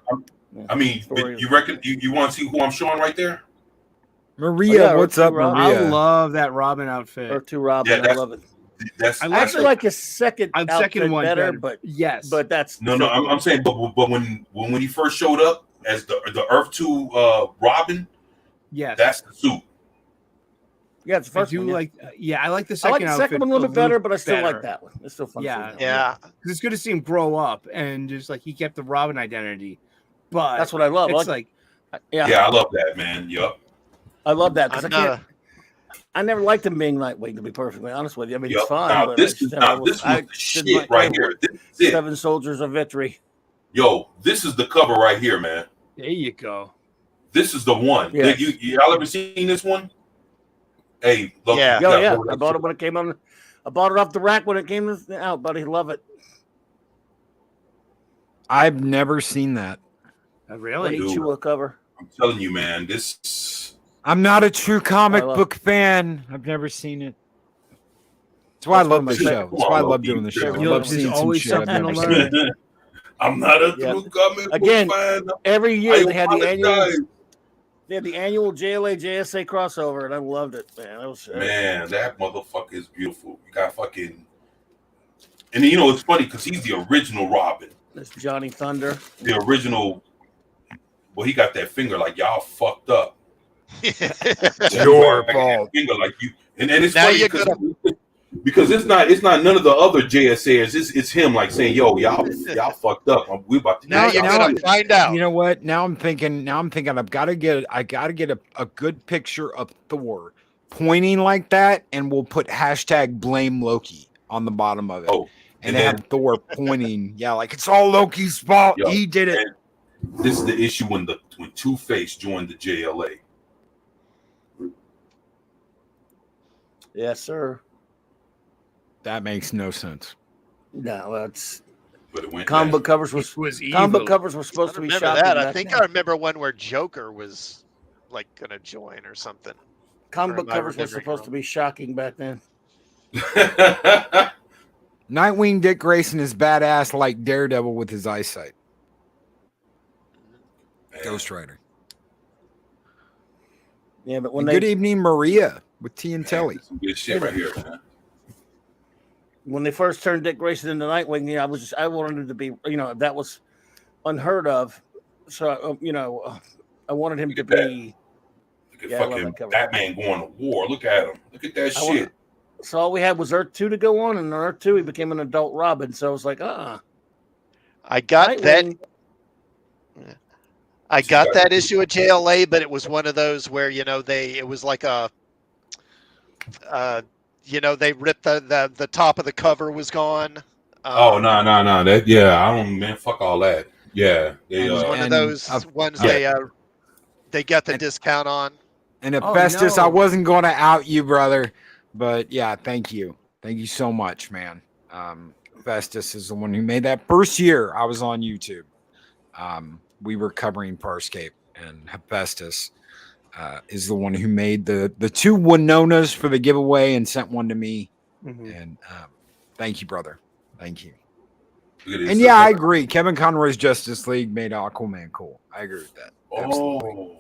I mean, Story. you reckon you want to see who I'm showing right there? Maria, yeah, what's or up, two Rob- Maria? I love that Robin or outfit. two Robin. Yeah, I that's- love it. That's I I actually like his second second one better, but yes. that's no. I'm saying, but when he first showed up as the Earth 2 Robin, yes. that's the suit. yeah, it's the I first do one. Yeah. I like the I second like the outfit second one a little bit better, but I still like that one. It's still fun. Yeah. Yeah. Because it's good to see him grow up and just like he kept the Robin identity. But That's what I love. it's like Yeah, I love that, man. Yup. I love that because I'm not I never liked him being Nightwing, to be perfectly honest with you. I mean, Yup. it's fine. Now but this I is just never this I was the shit didn't like right here. This is it. Seven Soldiers of Victory. Yo, this is the cover right here, man. there you go. This is the one. Yes. Y'all ever seen this one? Hey, look. Yeah. you Oh gotta yeah, hold I that bought shit. it when it came on. I bought it off the rack when it came out, buddy. Love it. I've never seen that. Really? Dude. Chua cover. I'm telling you, man. This. I'm not a true comic I love- book fan. I've never seen it. That's why I That's love one of this my show. favorite- That's why I Come on, love Loki. doing the show. I There's love seeing some always shit I've something never to seen. learn. I'm not a Yeah. true comic book Again, fan. Every year they had the apologize. annual. They had the annual JLA JSA crossover, and I loved it, man. That was Man, that motherfucker is beautiful. You got fucking. And you know, it's funny because he's the original Robin. That's Johnny Thunder. The original Well, he got that finger like y'all fucked up. Your Like, fault. finger like you, and it's Now funny you're because it's not none of the other JSAs. It's him like saying, "Yo, y'all fucked up. We about to Now get you're y'all." gonna find out. You know what? Now I'm thinking I've got to get a good picture of Thor pointing like that, and we'll put hashtag blame Loki on the bottom of it. Oh, and then, have Thor pointing, yeah, like it's all Loki's fault. Yo, He did it. This is the issue when Two-Face joined the JLA. Yes, sir. That makes no sense. No, that's But it went comic down. book covers was comic book covers were supposed to be remember shocking. that. I back think then. I remember one where Joker was like gonna join or something. Comic Or book am I covers were remembering supposed wrong? to be shocking back then. Nightwing Dick Grayson is badass like Daredevil with his eyesight. Ghost Rider. Yeah, but when And good evening, Maria with T and Telly. Some good shit right here, man. when they first turned Dick Grayson into Nightwing, I wanted him to be, that was unheard of. So I wanted him to be. Look at Yeah, I love fucking that cover. Batman going to war. Look at him. Look at that shit. So all we had was Earth 2 to go on, and on Earth 2 he became an adult Robin. So I was like, I got Nightwing. that issue of JLA, but it was one of those where it was like a they ripped the top of the cover was gone. Oh no. That I don't man. Fuck all that. Yeah, It was one of those ones yeah. they got the discount on. And Hephaestus, no. I wasn't going to out you, brother, but yeah, thank you so much, man. Hephaestus is the one who made that first year I was on YouTube. We were covering Farscape, and Hephaestus is the one who made the two Winonas for the giveaway and sent one to me. Mm-hmm. And thank you, brother. Thank you. And yeah, I agree. Kevin Conroy's Justice League made Aquaman cool. I agree with that. Oh,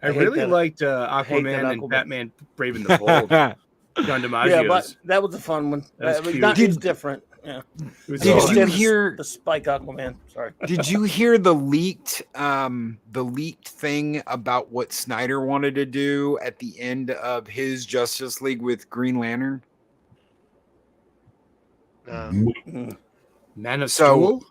I really liked Aquaman and Batman Brave and the Bold. John DiMaggio's. Yeah, but that was a fun one. That was cute. It was different. Yeah. Did you hear the Spike Aquaman? Sorry. Did you hear the leaked thing about what Snyder wanted to do at the end of his Justice League with Green Lantern? Man of Steel?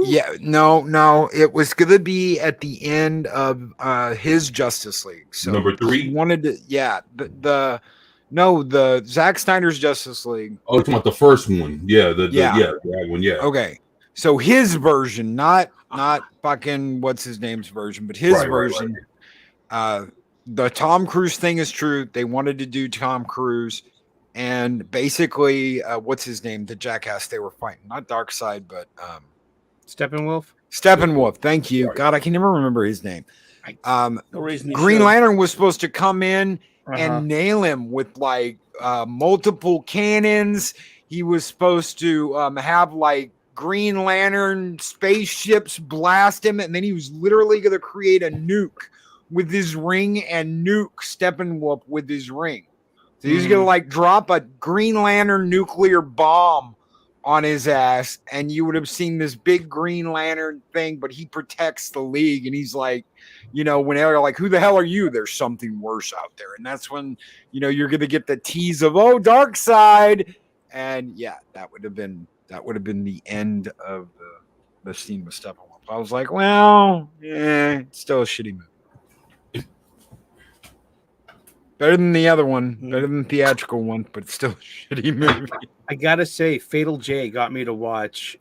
Yeah, no, it was gonna be at the end of his Justice League. So number 3. he wanted to, the Zack Snyder's Justice League. Oh, it's about the first one. Yeah, the one. Yeah. Okay, so his version, not fucking what's his name's version, but his version. Right. The Tom Cruise thing is true. They wanted to do Tom Cruise, and basically, what's his name? The jackass they were fighting, not Darkseid, but Steppenwolf. Thank you. Sorry. God, I can never remember his name. No reason Green Lantern was supposed to come in Uh-huh. and nail him with like multiple cannons. He was supposed to have like Green Lantern spaceships blast him, and then he was literally going to create a nuke with his ring and nuke Steppenwolf with his ring. So he's going to like drop a Green Lantern nuclear bomb on his ass, and you would have seen this big Green Lantern thing, but he protects the League, and he's like, when they're like, who the hell are you? There's something worse out there. And that's when, you're going to get the tease of, oh, Darkseid. And yeah, that would have been the end of the scene with Steppenwolf. I was like, well, yeah, it's still a shitty movie. Better than the other one, better than the theatrical one, but it's still a shitty movie. I gotta say, Fatal J got me to watch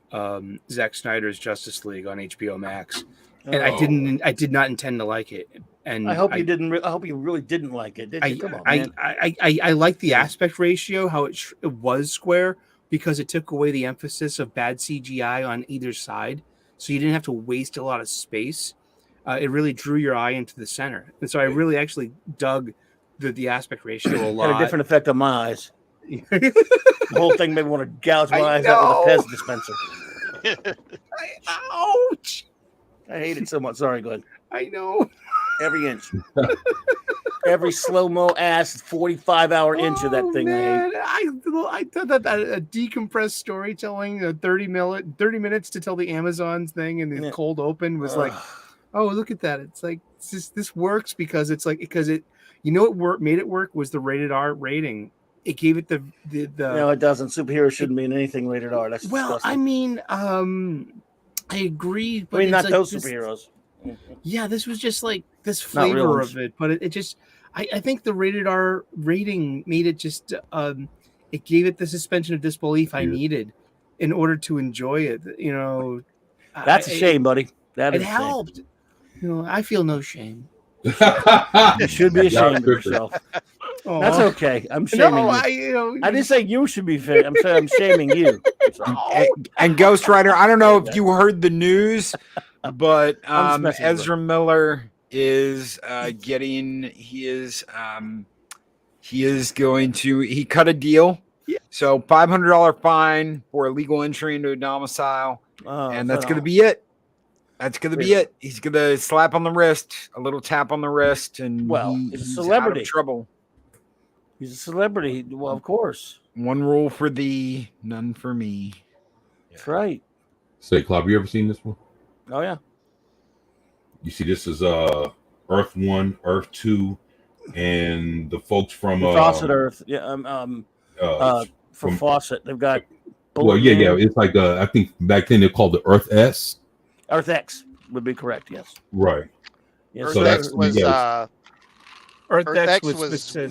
Zack Snyder's Justice League on HBO Max, and I did not intend to like it. And I hope you didn't. I hope you really didn't like it. Did you? Come on, man. I like the aspect ratio, how it was square, because it took away the emphasis of bad CGI on either side, so you didn't have to waste a lot of space. It really drew your eye into the center, and so I really actually dug the aspect ratio a lot. Had a different effect on my eyes. The whole thing made me want to gouge my eyes out with a Pez dispenser. Ouch! I hate it so much. Sorry, go ahead. I know. Every inch. Every slow-mo ass 45-hour inch of that thing. Man. I thought that a decompressed storytelling, 30 minutes to tell the Amazons thing and the cold open was like, oh, look at that. It's like this works because it what made it work was the rated R rating. It gave it the No, it doesn't. Superheroes shouldn't mean anything rated R. That's well, disgusting. I mean, I agree, but I mean, it's not like those this- superheroes. Yeah, this was just like this Not real flavor ones. of it, but it just I think the rated R rating made it just it gave it the suspension of disbelief I needed in order to enjoy it. You know, That's a shame, buddy. That It is a shame. helped. You know, I feel no shame. You should be ashamed of tripping. yourself. Aw. That's okay. I'm shaming No, you. I didn't say you should be. I'm saying I'm shaming you. And Ghost Rider, I don't know if you heard the news, but I'm just messing with Ezra Miller is getting he cut a deal. Yeah. So $500 fine for illegal entry into a domicile, and that's going to be it. That's going to be it. He's going to slap on the wrist, a little tap on the wrist, and Well, he's a celebrity. out of trouble. He's a celebrity. Well, of course. One rule for thee, none for me. That's right. Say, Club, you ever seen this one? Oh yeah. You see, this is Earth 1, Earth 2, and the folks from Fawcett Earth. Yeah. For from- Fawcett, they've got. well, yeah. It's like I think back then they called the Earth S. Earth X would be correct. Yes. Right. Yes. Earth So X that's- was yeah. Earth X was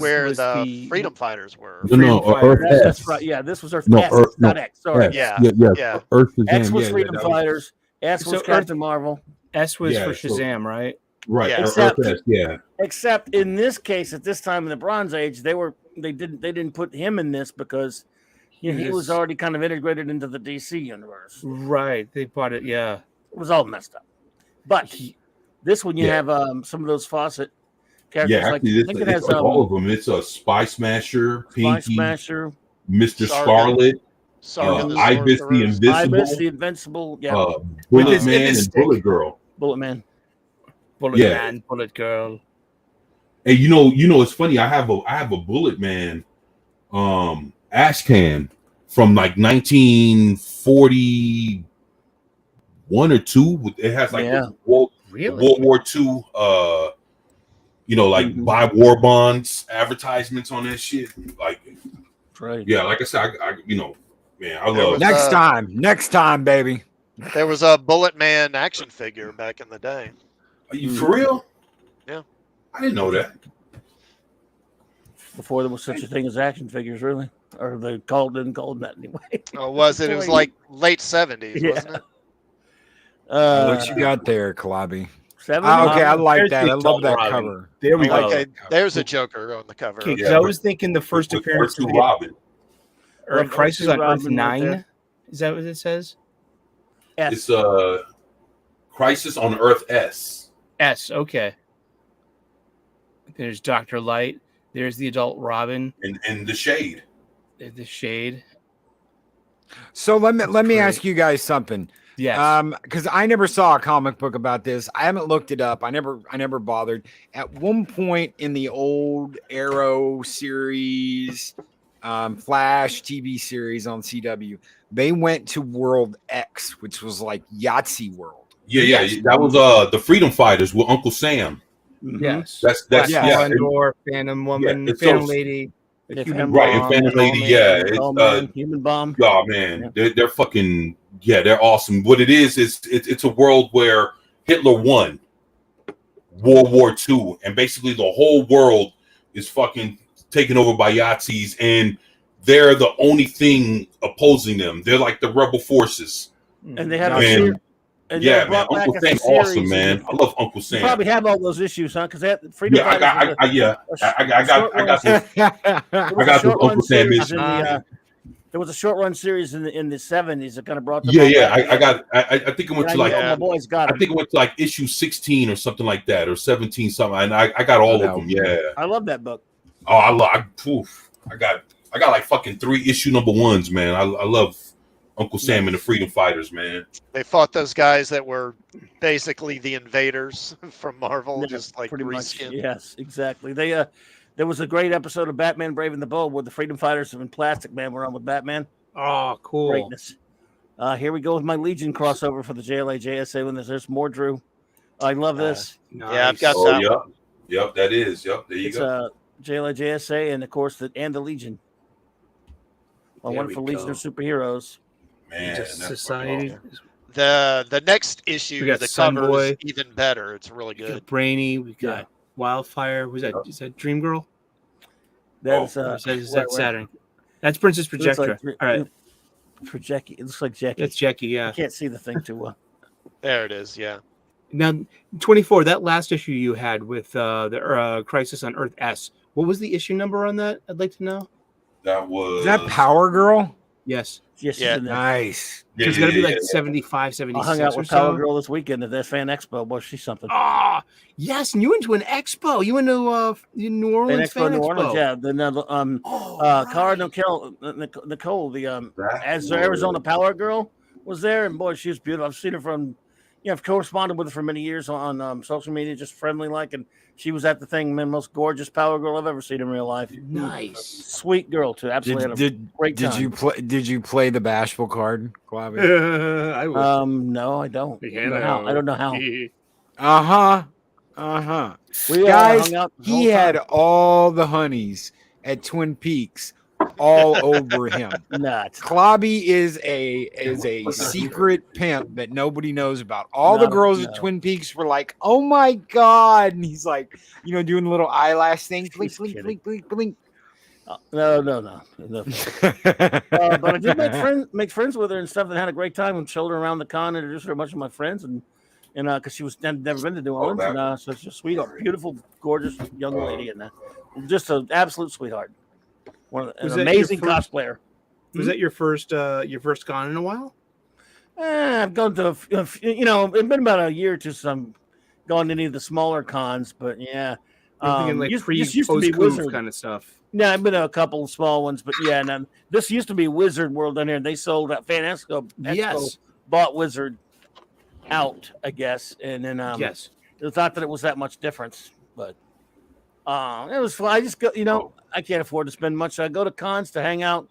where was the freedom fighters were. No, Earth S. That's right. Yeah, this was Earth No, S, Earth- not no, X. Sorry. S. Yeah, yeah. yeah. Earth Shazam, X was yeah, Freedom that was- Fighters. S was So Captain Marvel. S was Yeah, for so- Shazam, right? Right. Yeah. Earth S. Yeah. Except in this case, at this time in the Bronze Age, they didn't put him in this because he was already kind of integrated into the DC universe. Right. They bought it. Yeah. It was all messed up. But this one, you Yeah. have some of those Fawcett characters. Yeah. Like, Actually, I think it it's has like all of them. It's a Spy Smasher, Spy Pinky, Smasher, Mr. Sargon. Scarlet, Sargon the Ibis the Sorcerer. Invisible, Ibis, the Invincible, Bullet his Man, and stick. Bullet Girl. Bullet Man. Bullet Yeah. Man, Bullet Girl. Hey, you know, it's funny. I have a Bullet Man, ash can from like 1941 or two. It has like Yeah. World Really? War II, like buy war bonds advertisements on that shit. Like, That's right. yeah, like I said, I man, I There love. was- Next time, baby. There was a Bullet Man action figure back in the day. Are you for real? Yeah. I didn't know that. Before there was such a thing as action figures, really. Or they didn't call them that anyway. Oh, was it? It was like late 70s, Yeah. wasn't it? What you got there, Kalabby? 70s? Okay, I like There's that. the I love adult that Robin. cover. There we go. Okay, there's a Joker on the cover. Okay, 'cause Yeah, I was thinking the first With appearance Earth of 2 Robin. Earth Crisis on Earth Robin right 9. there. Is that what it says? S. It's Crisis on Earth S. S. Okay. There's Dr. Light. There's the adult Robin. And the Shade. There's the Shade. So let me great. ask you guys something. Yes. Because I never saw a comic book about this. I haven't looked it up. I never bothered. At one point in the old Arrow series, Flash TV series on CW, they went to World X, which was like Yahtzee World. Yeah. That was the Freedom Fighters with Uncle Sam. Yes. That's Black yeah, Condor, Phantom Woman, it's Phantom those- Lady, the Yeah, Human Phantom Right, Bomb, and Phantom Lady, All-Man. yeah. It's Man, Human Bomb. oh man, they're fucking they're awesome. What it is it's a world where Hitler won World War II, and basically the whole world is fucking taken over by Yahtzees, and they're the only thing opposing them. They're like the rebel forces. And they had a Man. series. And they Yeah, were man, brought back Uncle as a Sam's series, awesome, man. and I love Uncle You Sam. probably have all those issues, huh? Because that Freedom Yeah, I Fighters got was I got those Uncle Sam series issues. in the, there was a short run series in the 70s that kind of brought them. Yeah, all yeah. back. I think it went to And like I know my boys got I it. think it went to like issue 16 or something like that, or 17 something. And I got all of them. Yeah. I love that book. Oh, I got like fucking 3 issue number 1s, man. I love Uncle Sam and the Freedom Fighters, man. They fought those guys that were basically the invaders from Marvel, Yeah, just like pretty much. reskinned. Yes, exactly. They there was a great episode of Batman Brave and the Bold where the Freedom Fighters and Plastic Man were on with Batman. Oh, cool. Greatness. Here we go with my Legion crossover for the JLA JSA when there's more Drew. I love this. Yeah, I've got Oh, that yep. one. Yep, that is. Yep, there you It's go. JLA and of course the Legion. A There wonderful we Legion of go. superheroes. Man, Just that's society. fucking awesome. The next We issue, got the cover is Sunboy. even better. It's really We got good. Brainy. We got Yeah. Wildfire. Was that? Yep. Is that Dream Girl? That's Or is that where- Saturn? That's Princess it looks Projectra. like- All right, for Jackie. It looks like Jackie. that's Jackie. I Yeah. can't see the thing too well. There it is. Yeah. Now, 24. That last issue you had with the Crisis on Earth S. What was the issue number on that? I'd like to know. That was Is that Power Girl? Yes. Yes, Yeah. she's in there. Nice. So it's got to be like yeah. 75, I 76 hung out or with Power so. Girl this weekend at that Fan Expo. Boy, she's something. Ah, yes. And you went to an expo. You went to New Fan Orleans Expo, New Orleans. Yeah. Then Cara Nicole, the as That Arizona was- Power Girl was there, and boy, she was beautiful. I've seen her from, I've corresponded with her for many years on social media, just friendly like, and she was at the thing, man, most gorgeous Power Girl I've ever seen in real life. Nice. Sweet girl too, absolutely. had a great time. Did you play the bashful card, Clobby? I wish. No, I don't. Yeah, I don't know how. We Guys, hung out the he whole had time. all the honeys at Twin Peaks all over him. Nuts. Clobby is a secret pimp that nobody knows about. All the No, girls at no. Twin Peaks were like, "Oh my god!" And he's like, doing the little eyelash thing, blink, He's blink, kidding. blink, blink, blink. No. But I did make friends with her and stuff, and had a great time and showed her around the con, introduced her to a bunch of my friends, and because she had never been to New Orleans, and so she's a sweetheart, beautiful, gorgeous young lady, and just an absolute sweetheart. An Was that amazing your first- cosplayer. Was that your first con in a while? I've gone to, it's been about a year or two since I'm gone to any of the smaller cons, but yeah. I'm thinking like this used to be post-coup Wizard. kind of stuff. Yeah, I've been to a couple of small ones, but yeah, and this used to be Wizard World down here. And they sold that Fan Expo. Yes. Bought Wizard out, I guess, and then Yes. they thought that it was that much difference, but it was fun. I just go, I can't afford to spend much. I go to cons to hang out,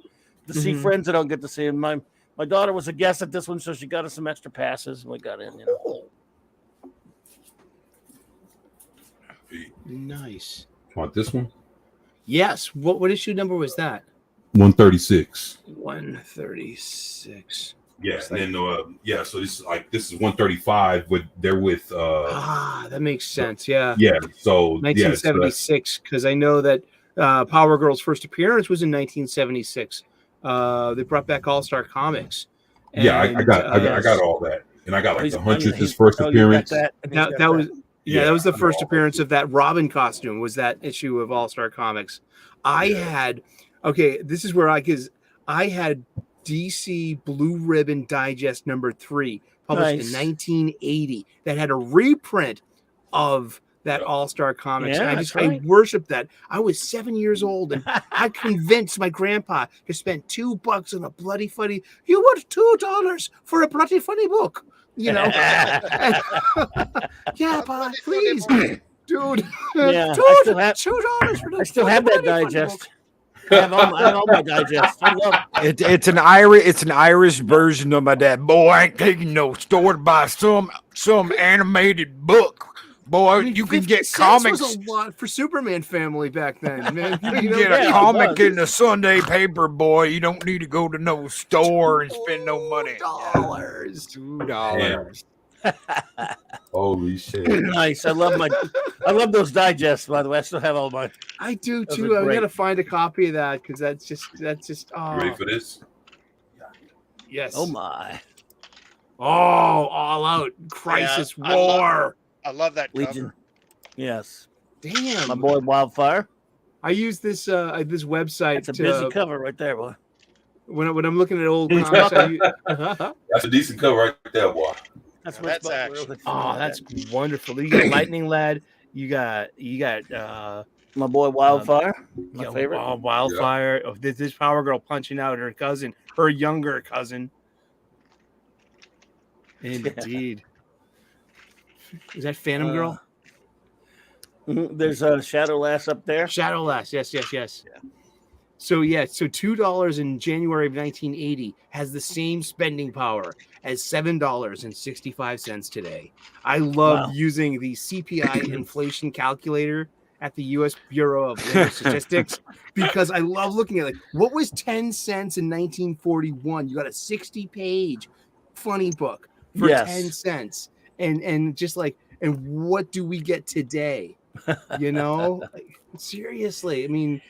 to see Mhm. friends I don't get to see. And my daughter was a guest at this one, so she got us some extra passes. And we got in. Nice. Want this one? Yes. What issue number was that? 136. 136. Yeah, and then so this is 135 with That makes sense. Yeah. yeah, so 1976, because I know that Power Girl's first appearance was in 1976. They brought back All Star Comics. I got all that, and I got like He's- the 100th his oh, first you got appearance. that, and he's got That was Yeah, that was the I know first all appearance of that Robin costume. Was that issue of All Star Comics? This is where I had DC Blue Ribbon Digest number 3, published Nice. in 1980, that had a reprint of that Yeah. All Star Comics. Yeah, And that's I right. worshipped that. I was 7 years old, and I convinced my grandpa to spend $2 on a bloody funny. You want $2 for a bloody funny book? Yeah, pa, please, dude. Yeah, Dude, I still have- $2 for the I still have that bloody funny digest. book. I have all my digest. I love It's an Irish version of my dad. Boy, I ain't taking no store to buy some animated book. Boy, I mean, you can 50 get cents comics. was a lot for Superman family back then, man. You can You know, get yeah, a it comic was. in the Sunday paper, boy. You don't need to go to no store and spend no money. $2. $2. Holy shit! nice. I love those digests. By the way, I still have all my. I do Those too. are I great. gotta find a copy of that because that's just. You ready for this? Yes. Oh my Oh, all out crisis I love- war. I love that cover. Legion. Yes, Damn. my boy Wildfire. I use this this website It's a busy to, cover right there, boy. when I'm looking at old comics. That's a decent cover right there, boy. That's Yeah, that's action. Oh, that's wonderful. You got Lightning Lad. You got my boy Wildfire. My yeah, favorite. Wildfire. Oh, this Power Girl punching out her cousin, her younger cousin. Indeed. Is that Phantom Girl? There's a Shadow Lass up there. Shadow Lass. Yes. So $2 in January of 1980 has the same spending power as $7.65 today. I love using the CPI inflation calculator at the U.S. Bureau of Labor Statistics because I love looking at what was 10 cents in 1941. You got a 60-page funny book for 10 cents, and just and what do we get today? Seriously, I mean.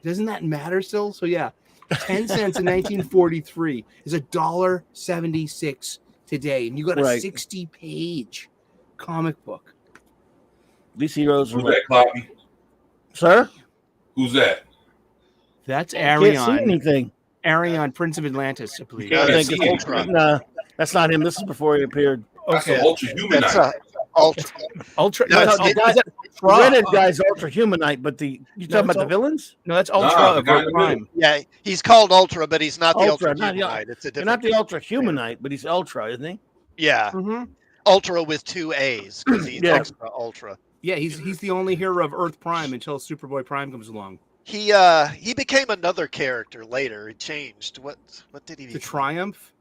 Doesn't that matter still? So 10 cents in 1943 is $1.76 today, and you got a 60-page comic book. These heroes Who's were that, Cloppy? Sir? Who's that? That's Can't see Arion. anything. Arion, Prince of Atlantis, I believe. I Can't think see it's it, right? No, that's not him. This is before he appeared. That's Okay. an ultra human. That's Knight. Ultra. Ultra. No, No, it's- is that The redhead guy's Ultra Humanite, but you talking about the it's villains? No, that's Nah, Ultra the of guy in Earth the middle. Prime. Yeah, he's called Ultra, but he's not the Ultra, Ultra not the- Humanite. It's a You're different. not the Ultra Humanite, but he's Ultra, isn't he? Yeah, Mm-hmm. Ultra with 2 A's because he's Yeah. extra Ultra. Yeah, he's the only hero of Earth Prime until Superboy Prime comes along. He became another character later. He changed. What did he The become? Triumph,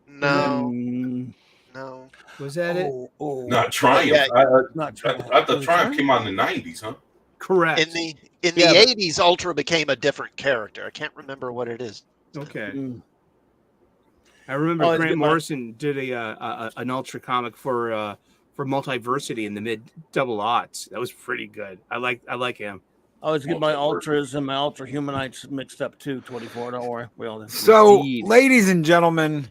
No, Mm, no. was that it? Not Triumph. Yeah. not Triumph. I thought Triumph came out in the 90s, huh? Correct. In the Yeah, but- 80s, Ultra became a different character. I can't remember what it is. Okay. Mm. I remember Oh, it's Grant good, Mike. Morrison did an Ultra comic for Multiversity in the mid double aughts. That was pretty good. I like him. I always get my Ultras and my Ultra Humanites mixed up too. 24. Don't worry. We all So, Indeed. ladies and gentlemen,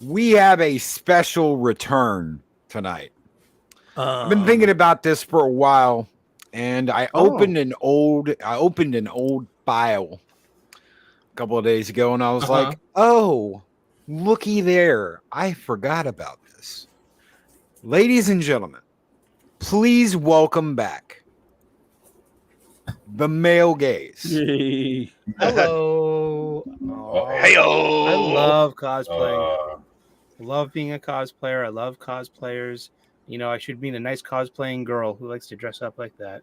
we have a special return tonight. I've been thinking about this for a while, and I opened an old file a couple of days ago, and I was like, "Oh, looky there! I forgot about this." Ladies and gentlemen, please welcome back the male gaze. Hello. Hey-o! I love cosplaying. Uh, I love being a cosplayer. I love cosplayers. I should be a nice cosplaying girl who likes to dress up like that.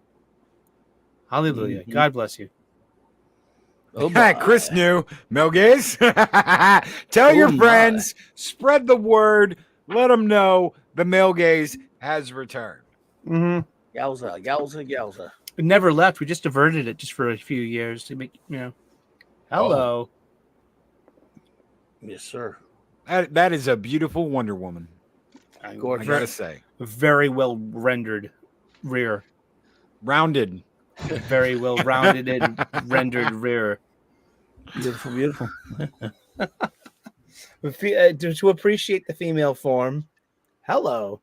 Hallelujah. Mhm. God bless you. Chris knew. Male gaze. Tell your friends. Spread the word. Let them know the male gaze has returned. Mm-hmm. Yowza. It never left. We just diverted it just for a few years to make, Hello. Yes, sir. That is a beautiful Wonder Woman. I gotta say. Very well rendered rear. Rounded. Very well rounded and rendered rear. Beautiful. To appreciate the female form. Hello.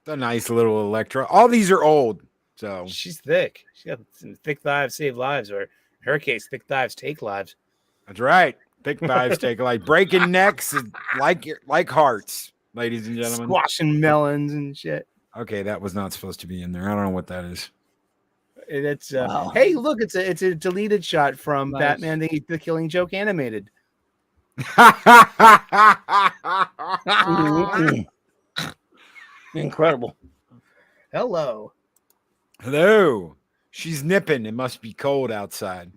The nice little Electra. All these are old. So She's thick. She got thick thighs save lives, or in her case, thick thighs take lives. that's right. Thick thighs take like breaking necks is like hearts, ladies and gentlemen. Squashing melons and shit. Okay, that was not supposed to be in there. I don't know what that is. It's Wow. hey, look, it's a deleted shot from Nice. Batman the Killing Joke animated. Incredible. Hello. Hello. She's nipping. It must be cold outside.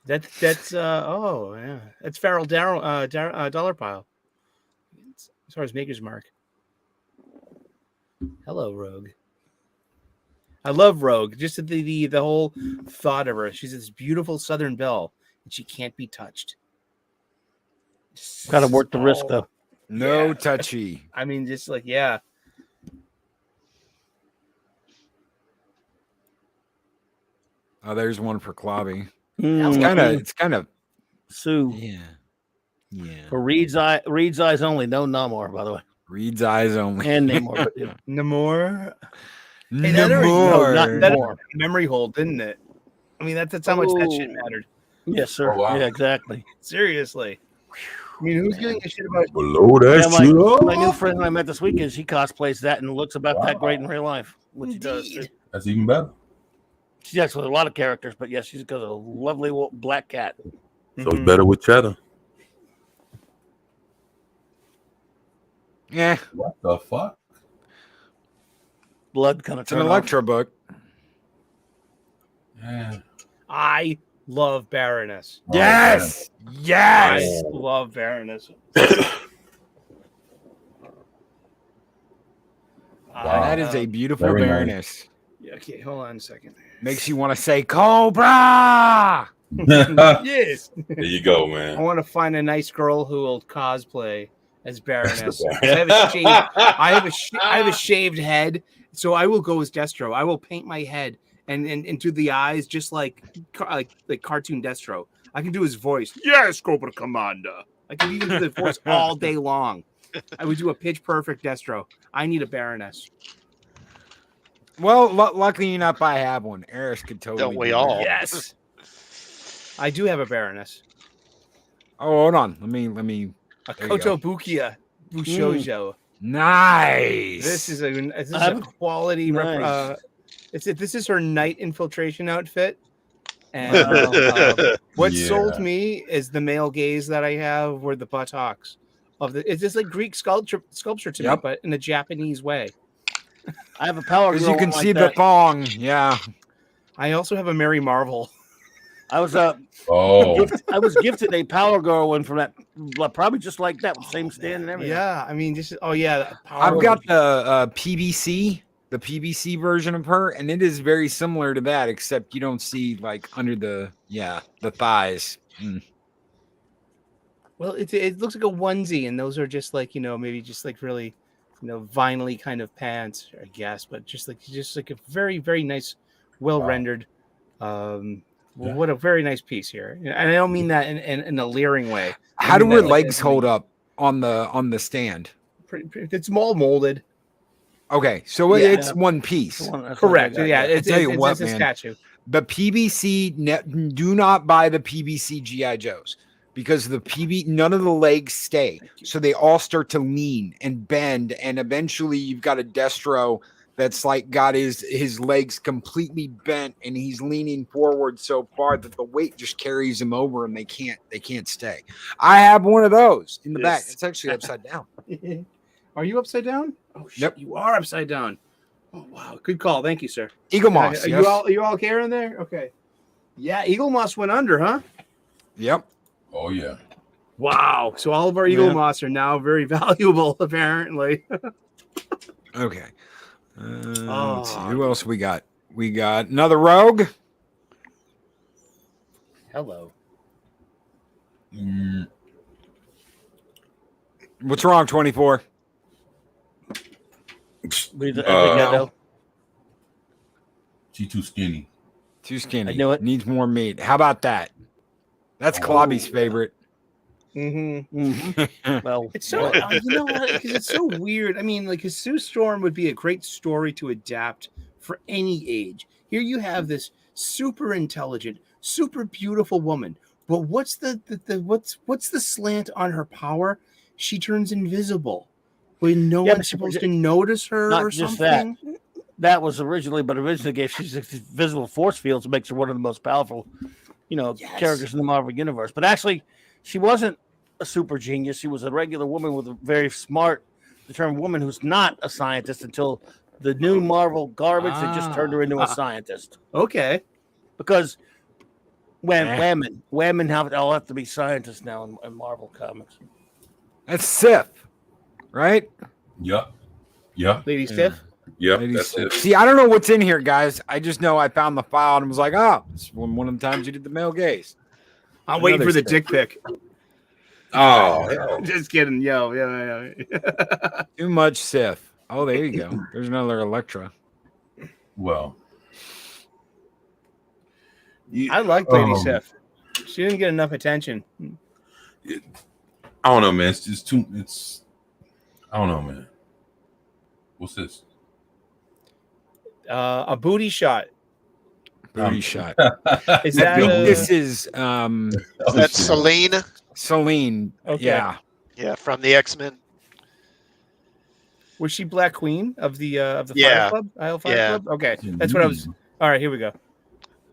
That's oh yeah. That's Farrell Dollar Pile. As far as Maker's Mark. Hello, Rogue. I love Rogue. Just the whole thought of her. She's this beautiful Southern belle, and she can't be touched. Got to work the risk Oh, though. No Yeah. touchy. I mean, just like yeah. Oh, there's one for Clobby. Mm, It's kind of Sue. yeah. For Reed's eyes only. No more, by the way. Reed's eyes only. And Namor. But, yeah. Namor. Hey, No that more. not That more. memory hole, didn't it? I mean, that's how much that shit mattered. Yes, sir. Oh, wow. Yeah, exactly. Seriously. I mean, who's giving a shit about below Yeah, that my new friend I met this weekend, she cosplays that and looks about that great in real life, which she does. Indeed. That's even better. She acts with a lot of characters, but yes, she's got a lovely black cat. So it's better with cheddar. Yeah, What the fuck? Blood kind of it's an Electra book. Yeah. I love Baroness. Yes. Yes. I love Baroness. That is a beautiful Very nice. Baroness. Okay, hold on a second. Makes you want to say Cobra. Yes. There you go, I man. want to find a nice girl who will cosplay as Baroness. That's 'Cause I have a shaved head, so I will go as Destro. I will paint my head and do the eyes just like cartoon Destro. I can do his voice. Yes, Cobra Commander. I can even do the voice all day long. I would do a pitch perfect Destro. I need a Baroness. Well, luckily enough, I have one. Eris could totally. Don't we do all? that. Yes. I do have a Baroness. Oh, hold on. Let me. A There you go. Kotobukiya Bushojo. Nice. This is a quality. Nice. This is her night infiltration outfit. And what sold me is the male gaze that I have, were the buttocks of the. It's just like Greek sculpture to me, but in a Japanese way. I have a power girl. Because you can like see that. the thong. Yeah. I also have a Mary Marvel. I was Oh, I was gifted a Power Girl one from that, probably just like that, with the same stand and everything. Yeah, I mean, just I've got the PVC, the PVC version of her, and it is very similar to that, except you don't see like under the thighs. Well, it looks like a onesie, and those are just like maybe just like really vinyl-y kind of pants, I guess, but just like a very very nice, well rendered. What a very nice piece here, and I don't mean that in a leering way. How do her legs hold up on the stand? It's all molded. Okay, so it's one piece. Correct. Yeah, it's a statue. The PVC, do not buy the PVC GI Joes, because none of the legs stay, so they all start to lean and bend, and eventually you've got a Destro that's like got his legs completely bent, and he's leaning forward so far that the weight just carries him over, and they can't stay. I have one of those in the back. It's actually upside down. Are you upside down? Oh shit, Yep. You are upside down. Oh wow, good call. Thank you, sir. Eagle Moss. Are you all okay in there? Okay. Yeah, Eagle Moss went under, huh? Yep. oh yeah. Wow. So all of our Eagle Moss are now very valuable, apparently. Okay. Let's see. Who else we got? We got another rogue. Hello. What's wrong, 24? She too skinny. Too skinny. I knew it. Needs more meat. How about that? That's Clobby's favorite. Well, It's so you know what? Because it's so weird. I mean, like Sue Storm would be a great story to adapt for any age. Here you have this super intelligent, super beautiful woman, but what's the slant on her power? She turns invisible when no one's supposed to notice her not or just something. that was originally gave she's visible force fields, makes her one of the most powerful, characters in the Marvel universe. But actually, she wasn't a super genius. She was a regular woman with a very smart, determined woman who's not a scientist until the new Marvel garbage that just turned her into a scientist. Okay. Because women all have to be scientists now in Marvel comics. That's Sif, right? Yep. Lady Stiff. Yep. Lady That's Sif. it. See, I don't know what's in here, guys. I just know I found the file and was like, it's one of the times you did the male gaze. I'm waiting for the Stiff. dick pic. Oh, hell. Just kidding. Yo, yeah. Too much Sif. Oh, there you go. There's another Elektra. Well. I like Lady Sif. She didn't get enough attention. I don't know, man. It's just too. I don't know, man. What's this? A booty shot. Booty shot. Is I that think this is That's Selene. Celine. Okay. Yeah. Yeah, from the X-Men. Was she Black Queen of the Yeah. Fire Club? Isle Fire Yeah. Club? Okay. That's what I was. All right, here we go.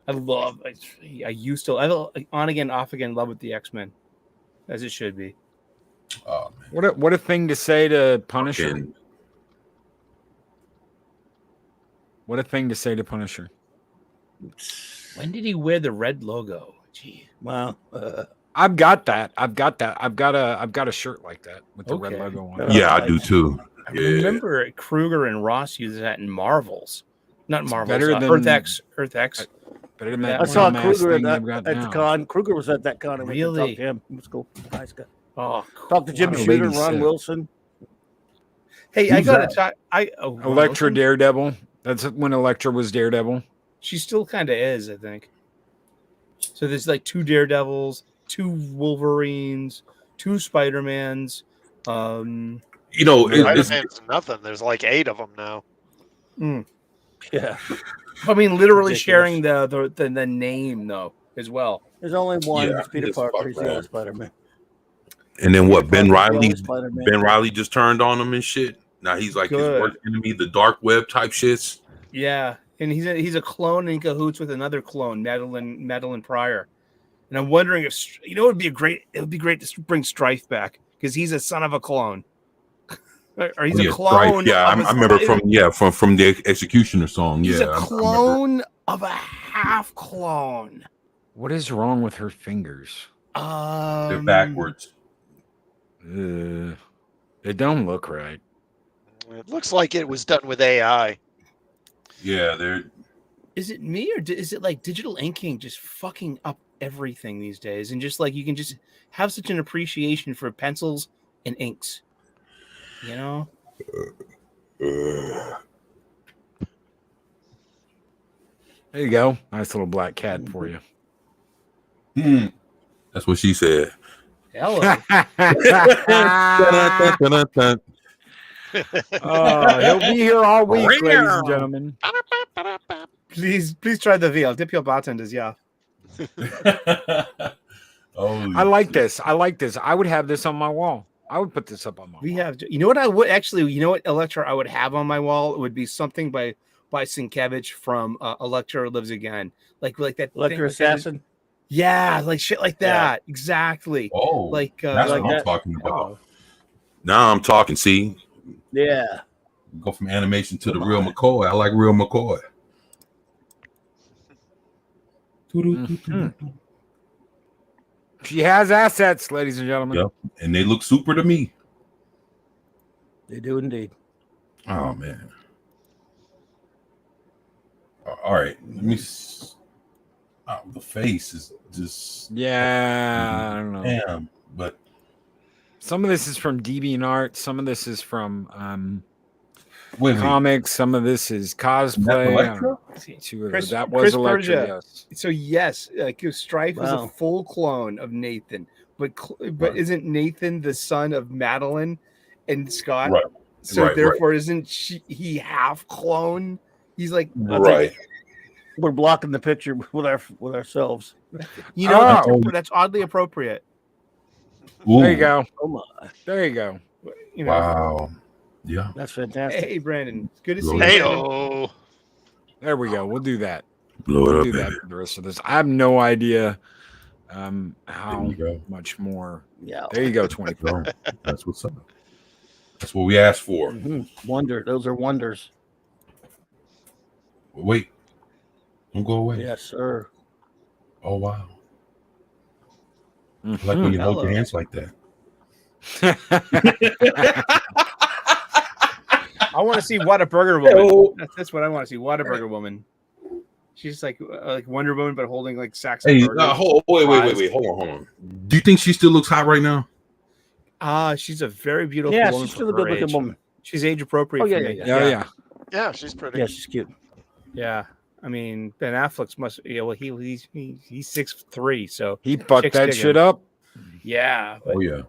I used to on again, off again love with the X-Men. As it should be. Oh, man. What a thing to say to Punisher. Fucking- What a thing to say to Punisher. When did he wear the red logo? Gee. Wow. I've got that. I've got a shirt like that with the red Okay. logo on it. Yeah, I do too. I Yeah. remember Kruger and Ross used that in Marvels. Not Marvels. better than- Earth X. Earth X. Better than Yeah. that I saw dumbass Kruger thing at they've got the now. con. Kruger was at that con. I went to Really? talk to him. It was cool. Nice guy. Oh, Talked to Jim Wow. Shooter, Lady Ron sick. Wilson. hey, I Who's got to that? talk. Elektra Daredevil. That's when Elektra was Daredevil. She still kind of is, I think. So there's like 2 Daredevils, 2 Wolverines, 2 Spider-Mans. You know, it's, Spider-Man's nothing. There's like 8 of them now. Yeah. I mean, literally Ridiculous. sharing the name though as well. There's only one. Yeah, It's Peter it's Parker. fuck He's the right. only Spider-Man. and then what? Ben Peter Parker's the Riley. only Spider-Man. Ben Riley just turned on him and shit. Now he's like his Good. worst enemy, the dark web type shits. Yeah, and he's a clone in cahoots with another clone, Madeline Pryor. And I'm wondering if it would be great to bring Strife back because he's a son of a clone. Or he's Yeah, a clone. Strife. Yeah, I remember from the Executioner song. He's Yeah, a I remember. clone of a half clone. What is wrong with her fingers? They're backwards. They don't look right. It looks like it was done with AI. Yeah, they're. Is it me or is it like digital inking just fucking up everything these days? And just like you can just have such an appreciation for pencils and inks, you know? There you go. Nice little black cat for you. That's what she said. Hello. Oh, he'll be here all week, ladies and gentlemen. Please try the V. I'll dip your bartenders, yeah. Oh, I like this. I would have this on my wall. I would put this up on my We wall. have, you know what I would actually, you know what Elektra I would have on my wall? It would be something by Sienkiewicz from Elektra Lives Again. Like that Electra thing, Assassin. Yeah, like shit like Yeah. that. Exactly. Oh, Like that's like what I'm that. talking about. Now I'm talking. See, Yeah. go from animation to the real McCoy. I like real McCoy. Mhm. She has assets, ladies and gentlemen. Yep, and they look super to me. They do indeed. Oh man. All right, let me. The face is just Yeah, I don't know. damn, but Some of this is from DeviantArt. Some of this is from wait, comics. Some of this is Is that cosplay. I don't Electra? know. Two of Chris- those. That was Chris Electra, Berger. yes. So yes, like Strife is a Wow. full clone of Nathan, but Right. isn't Nathan the son of Madeline and Scott? Right. So Right, therefore, isn't he half clone? He's like, Right. We're blocking the picture with ourselves. you know, Oh. that's oddly appropriate. There you Ooh, go. Oh my. There you go. You know, Wow. Yeah. That's fantastic. hey Brandon, it's good to see you. Hey, Brandon. oh. There we go. We'll do that. Blow We'll it do up, that baby. for the rest of this. I have no idea There how you go. much more. Yeah. There you go, 20. Go. That's what's up. That's what we asked for. Mhm. Wonder. Those are wonders. Wait. Don't go away. Yes, sir. Oh wow. I like Mhm. when you hold Hello. your hands like that. I want to see Whataburger Woman. That's what I want to see. Whataburger Woman. She's like Wonder Woman, but holding like sacks of Hey, burgers. wait. Hold on. Do you think she still looks hot right now? She's a very beautiful Yeah, woman. she's still for a good her looking age. woman. She's age appropriate Oh, yeah, for yeah, me. yeah. Yeah. Yeah, she's pretty. Yeah, she's cute. Yeah. I mean, Ben Affleck's must. Yeah, well, he's 6'3", so He fucked Chicks that dig shit him. up. yeah. But Oh yeah.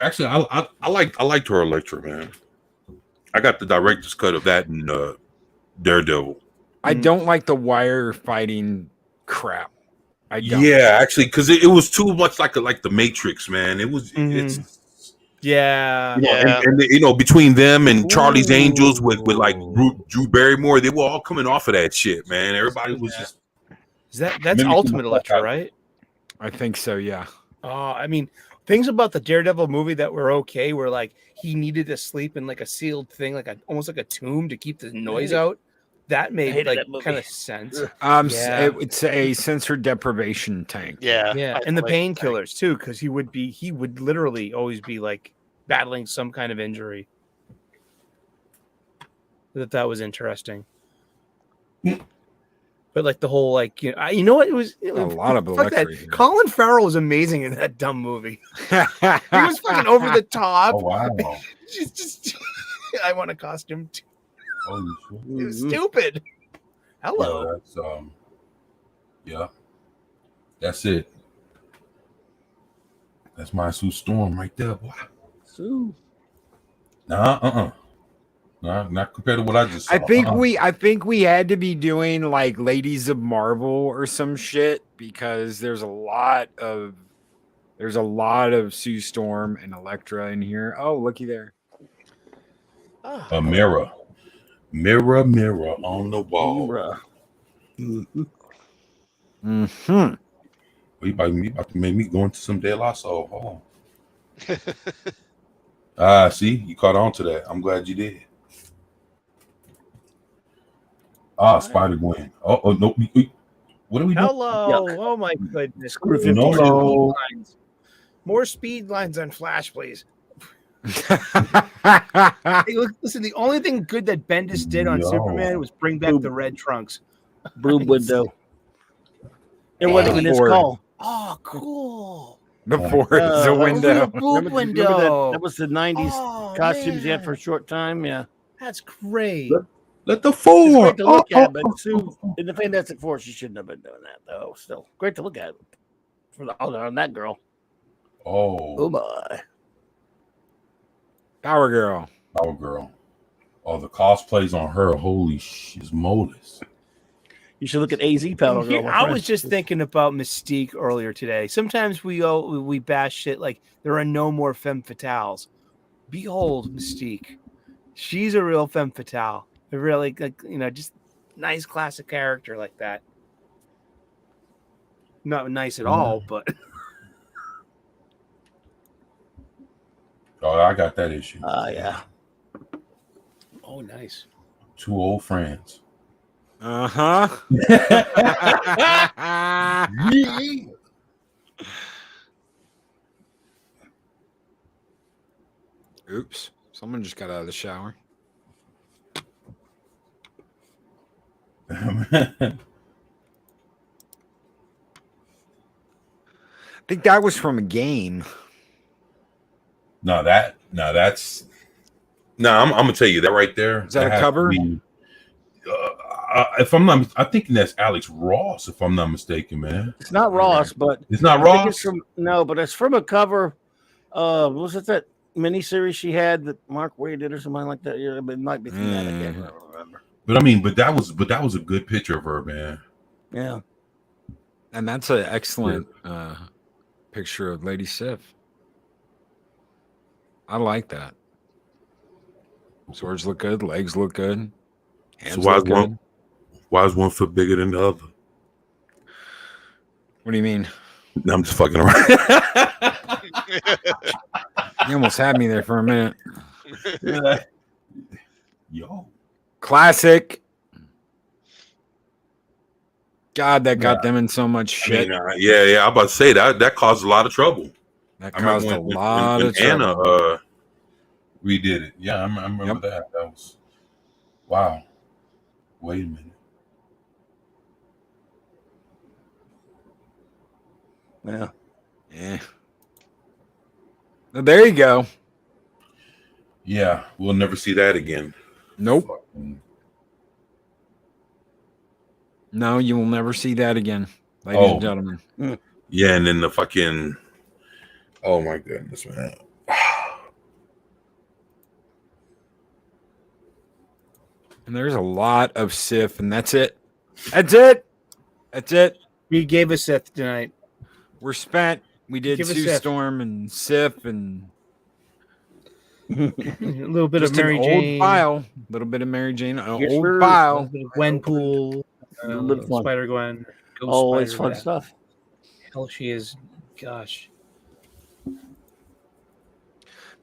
Actually, I liked her Electra, man. I got the director's cut of that in Daredevil. I don't like the wire fighting crap. I don't. Yeah, actually, because it was too much like the Matrix, man. It was Mhm. it's yeah. you know, Yeah. and you know, between them and Charlie's Angels with like Ooh. Drew Barrymore, they were all coming off of that shit, man. Everybody was Yeah. just That's Mimicking Ultimate the fuck Electra, out of right? I think so, yeah. I mean, things about the Daredevil movie that were okay were like he needed to sleep in like a sealed thing, almost like a tomb to keep the noise out. That made hated like that movie. kind of sense. Yeah. It's a sensor deprivation tank. Yeah. Yeah, I and the like that. painkillers too, because he would literally always be like battling some kind of injury. That was interesting. But like the whole you know what it was A lot of fuck that. electric. Colin Farrell was amazing in that dumb movie. He was fucking over the top. Oh wow! just I want a costume too. Holy shit! It was stupid. Hello. Yeah, that's yeah, that's it. That's my Sue Storm right there, boy. Sue. Nah, nah, not compared to what I just saw. I think we had to be doing like Ladies of Marvel or some shit because there's a lot of Sue Storm and Elektra in here. Oh, looky there. A mirror, mirror, mirror on the wall. Mm-hmm. Mm-hmm. You about to make me go into some De La Soul. Hold on. See, you caught on to that. I'm glad you did. Spider Gwen. Oh no. What are we doing? Hello. Oh my goodness. Screw Speed 52. lines. More speed lines on Flash, please. Hey, look, listen, the only thing good that Bendis did on Yo. Superman was bring back the red trunks. Broom window. It wasn't even his Ford. call. Oh, cool. Before it's a window. Boob Remember window. that was the 90s Oh, costumes he had man. for a short time. Yeah. That's great. Let the It's four. great to look at, but Sue in the Fantastic Four, she shouldn't have been doing that, though. Still, great to look at on that girl. Oh, my. Power Girl. Our girl. Oh, the cosplays on her. Holy shizmolas. You should look at AZ Power Girl. my I friend. was just thinking about Mystique earlier today. Sometimes we bash shit like there are no more femme fatales. Behold, Mystique. She's a real femme fatale. A really, just nice classic character like that. Not nice at all, but Oh, I got that issue. Yeah. oh, nice. Two old friends. Uh-huh. Oops. Someone just got out of the shower. I think that was from a game. I'm gonna tell you that right there. Is that a has cover? to be, if I'm not, I think that's Alex Ross. If I'm not mistaken, man. It's not Ross, but It's not I think Ross. it's from but it's from a cover. Was it that miniseries she had that Mark Wade did or something like that? Yeah, but it might be from that. I can't remember. But I mean, but that was a good picture of her, man. Yeah. And that's an excellent picture of Lady Sif. I like that. Swords look good, legs look good. Hands So look good. why is one foot bigger than the other? What do you mean? No, I'm just fucking around. You almost had me there for a minute. Yo. Classic. God, that got them in so much shit. I mean, yeah. I'm about to say that caused a lot of trouble. That I remember caused a when lot of trouble. Anna redid it. Yeah, I remember that. That was wow. Wait a minute. Yeah. Yeah. Well, there you go. Yeah, we'll never see that again. Nope. Fucking- No, you will never see that again, ladies and gentlemen. Yeah, and then the fucking oh my goodness, man. And there's a lot of Sif, and that's it. That's it. That's it. We gave a Sith tonight. We're spent. We did Give us Sue Sif. Storm and Sif and A little bit just of Mary an Jane. old file. A little bit of Mary Jane. An Yes, old sir. A file. little bit of Gwenpool. A little bit of fun. Spider Gwen. Ghost Oh, it's Spider, fun whatever stuff. the hell she is. Gosh.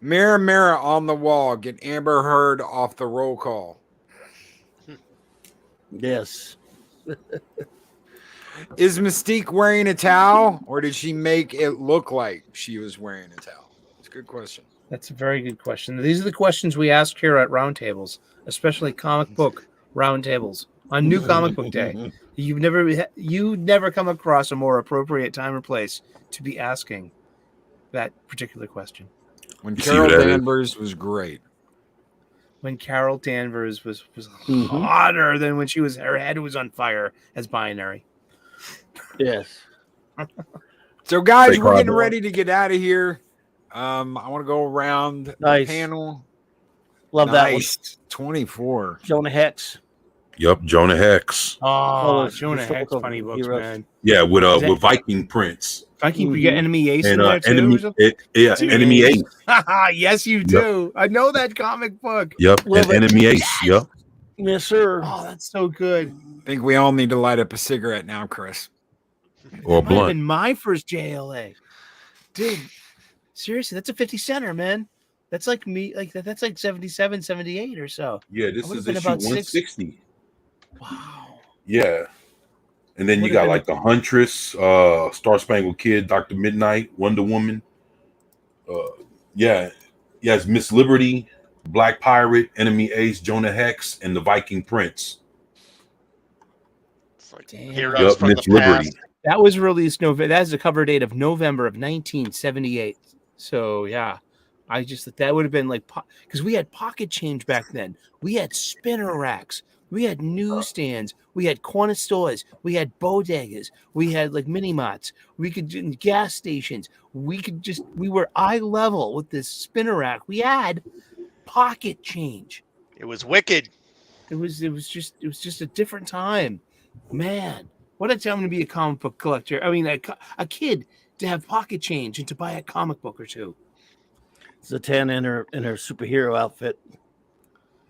Mirror, mirror on the wall. Get Amber Heard off the roll call. Yes. Is Mystique wearing a towel, or did she make it look like she was wearing a towel? It's a good question. That's a very good question. These are the questions we ask here at roundtables, especially comic book roundtables on New Comic Book Day. You never come across a more appropriate time or place to be asking that particular question. When You see Carol who that is? Danvers was great. When Carol Danvers was hotter than when her head was on fire as Binary. Yes. So, guys, Fake we're getting hard. ready to get out of here. I want to go around the Nice. panel. Love that one. Nice. 24. Jonah Hex. Yep, Jonah Hex. Oh, those Jonah Hex historical funny books, heroes. man. Yeah, with that- with Viking Prince I keep we get Enemy Ace in and there too. enemy. or something? Enemy Ace. Yes, you do. I know that comic book. Yep, Love and it. Enemy Ace. Yep. Yes, sir. Oh, that's so good. I think we all need to light up a cigarette now, Chris. Or Might have blunt. been my first JLA, dude. Seriously, that's a 50 center, man. That's like me, like that's like 77, 78 or so. Yeah, this I would've is been issue about 160. Wow. Yeah. And then you Would've got been- like the Huntress, Star Spangled Kid, Dr. Midnight, Wonder Woman. Yes, Miss Liberty, Black Pirate, Enemy Ace, Jonah Hex, and the Viking Prince. It's like Damn. heroes Yep, from Miss the Liberty. past. That was released November. That is the cover date of November of 1978. So yeah, I just thought that would have been like because we had pocket change back then. We had spinner racks. We had newsstands. We had corner stores. We had bodegas. We had like mini marts. We could do gas stations. We were eye level with this spinner rack. We had pocket change. It was wicked. It was just a different time, man. What a time to be a comic book collector. I mean, a kid to have pocket change and to buy a comic book or two. Zatanna in her superhero outfit.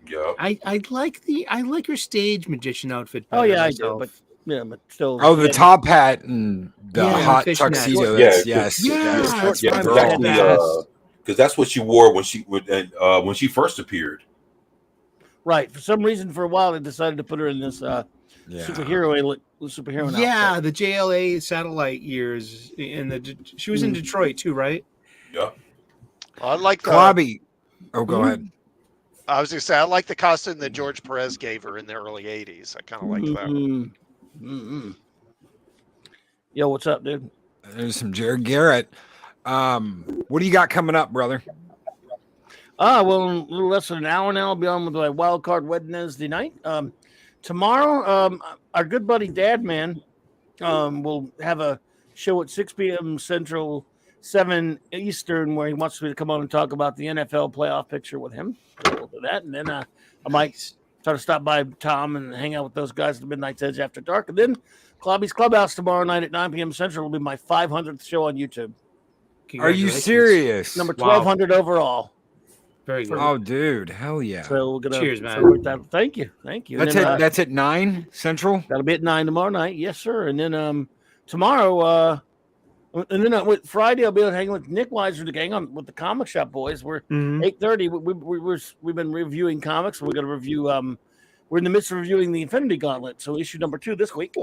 Yep. I like her stage magician outfit. Oh better yeah, I do. myself. But still. Oh, the yeah, top hat and the Yeah, hot fishnet. tuxedo. Yeah, Yes. Yeah, short it's my sleeve fault, exactly. badass. Because that's what she wore when she first appeared. Right. For some reason, for a while, they decided to put her in this superhero Yeah, outfit. the JLA satellite years she was in Detroit too, right? Yep. I like the. Clobby. Oh, go ahead. I was gonna say I like the costume that George Perez gave her in the early '80s. I kind of like that. Yo, what's up, dude? There's some Jared Garrett. What do you got coming up, brother? Well, in a little less than an hour now, I'll be on with my wild card Wednesday night. Tomorrow, our good buddy Dadman will have a show at 6 p.m. Central, 7 Eastern, where he wants me to come on and talk about the NFL playoff picture with him. So we'll do that, and then I might try to stop by Tom and hang out with those guys at the Midnight's Edge after dark. And then Clobby's Clubhouse tomorrow night at 9 p.m. Central will be my 500th show on YouTube. Are you serious? Number 1,200 overall. Very good. Oh, dude, hell yeah! So we're gonna Cheers, man. celebrate that. Thank you. That's And then, it. That's at 9 Central. That'll be at 9 tomorrow night. Yes, sir. And then tomorrow, and then with Friday, I'll be hanging with Nick Weiser, the gang on with the Comic Shop Boys. We're 8:30. We've been reviewing comics. We're going to review. We're in the midst of reviewing the Infinity Gauntlet, so issue number 2 this week.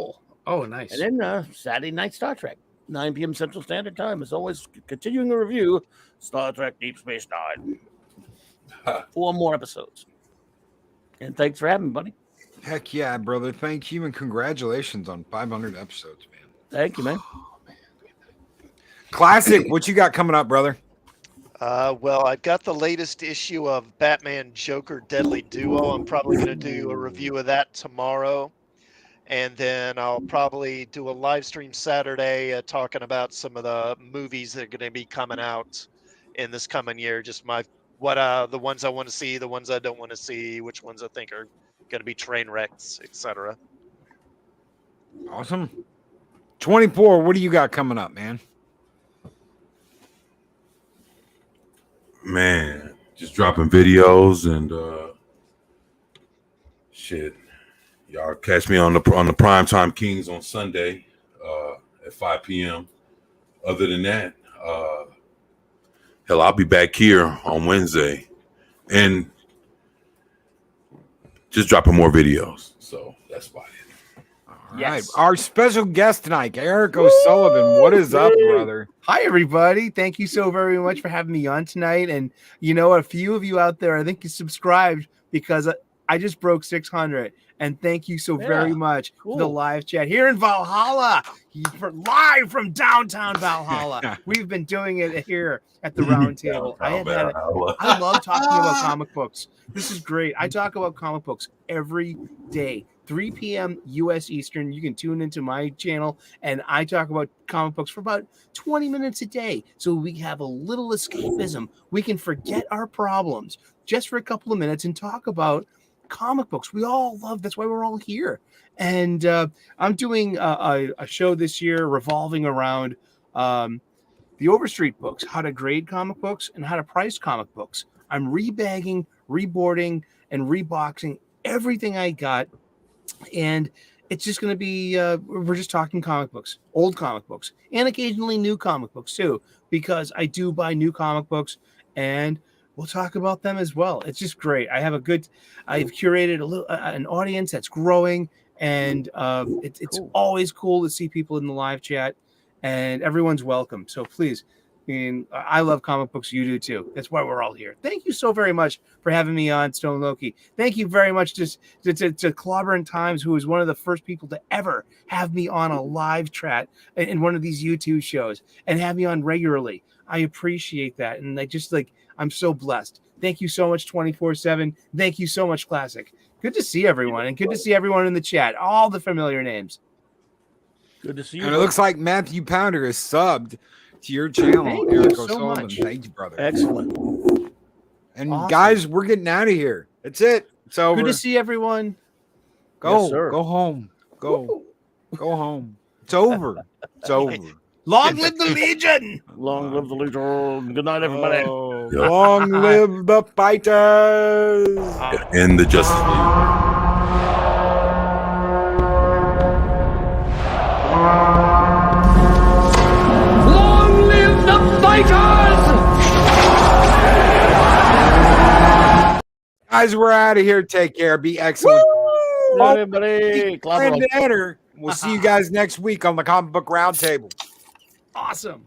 Oh, nice. And then Saturday night Star Trek, 9 p.m. Central Standard Time. As always, continuing a review, Star Trek Deep Space Nine. 4 more episodes. And thanks for having me, buddy. Heck yeah, brother! Thank you and congratulations on 500 episodes, man. Thank you, man. Classic. What you got coming up, brother? Well, I've got the latest issue of Batman Joker Deadly Duo. I'm probably going to do a review of that tomorrow. And then I'll probably do a live stream Saturday talking about some of the movies that are going to be coming out in this coming year. Just the ones I want to see, the ones I don't want to see, which ones I think are going to be train wrecks, etc. Awesome. 24. What do you got coming up, man? Man, just dropping videos and shit. Y'all catch me on the Primetime Kings on Sunday at 5 p.m. Other than that, hell, I'll be back here on Wednesday and just dropping more videos. So That's about it. All right. Yes. Our special guest tonight, Eric O'Sullivan. What is up, brother? Hi, everybody. Thank you so very much for having me on tonight. And you know, a few of you out there, I think you subscribed because I just broke 600. And thank you so very much for the live chat here in Valhalla. Live from downtown Valhalla. We've been doing it here at the round table. I love talking about comic books. This is great. I talk about comic books every day. 3 p.m. U.S. Eastern. You can tune into my channel, and I talk about comic books for about 20 minutes a day. So we have a little escapism. We can forget our problems just for a couple of minutes and talk about comic books. We all love. That's why we're all here. And I'm doing a show this year revolving around the Overstreet books, how to grade comic books and how to price comic books. I'm rebagging, reboarding, and reboxing everything I got. And it's just going to be, we're just talking comic books, old comic books, and occasionally new comic books too, because I do buy new comic books and we'll talk about them as well. It's just great. I've curated an audience that's growing, and it's always cool to see people in the live chat, and everyone's welcome. So please, I love comic books. You do too. That's why we're all here. Thank you so very much for having me on, Stone Loki. Thank you very much to Clobberin Times, who was one of the first people to ever have me on a live chat in one of these YouTube shows and have me on regularly. I appreciate that. And I'm so blessed. Thank you so much, 24/7. Thank you so much, Classic. Good to see everyone, and good to see everyone in the chat. All the familiar names. Good to see you. And it looks like Matthew Pounder is subbed to your channel, Eric so O'Sullivan. much. Thank you, brother. Excellent. And Awesome. guys, we're getting out of here. That's it. It's over. Good to see everyone. Go. Yes, sir. Go home. Go home. It's over. It's over. Long live the Legion. Long live the Legion. Good night, everybody. Oh, Yeah. long live the fighters. In the Justice League. Long live the fighters! Guys, we're out of here. Take care. Be excellent. Everybody, clap Friend along. to enter. We'll see you guys next week on the Comic Book Roundtable. Awesome.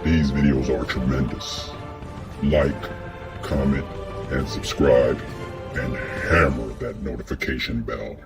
These videos are tremendous. Like, comment, and subscribe, and hammer that notification bell.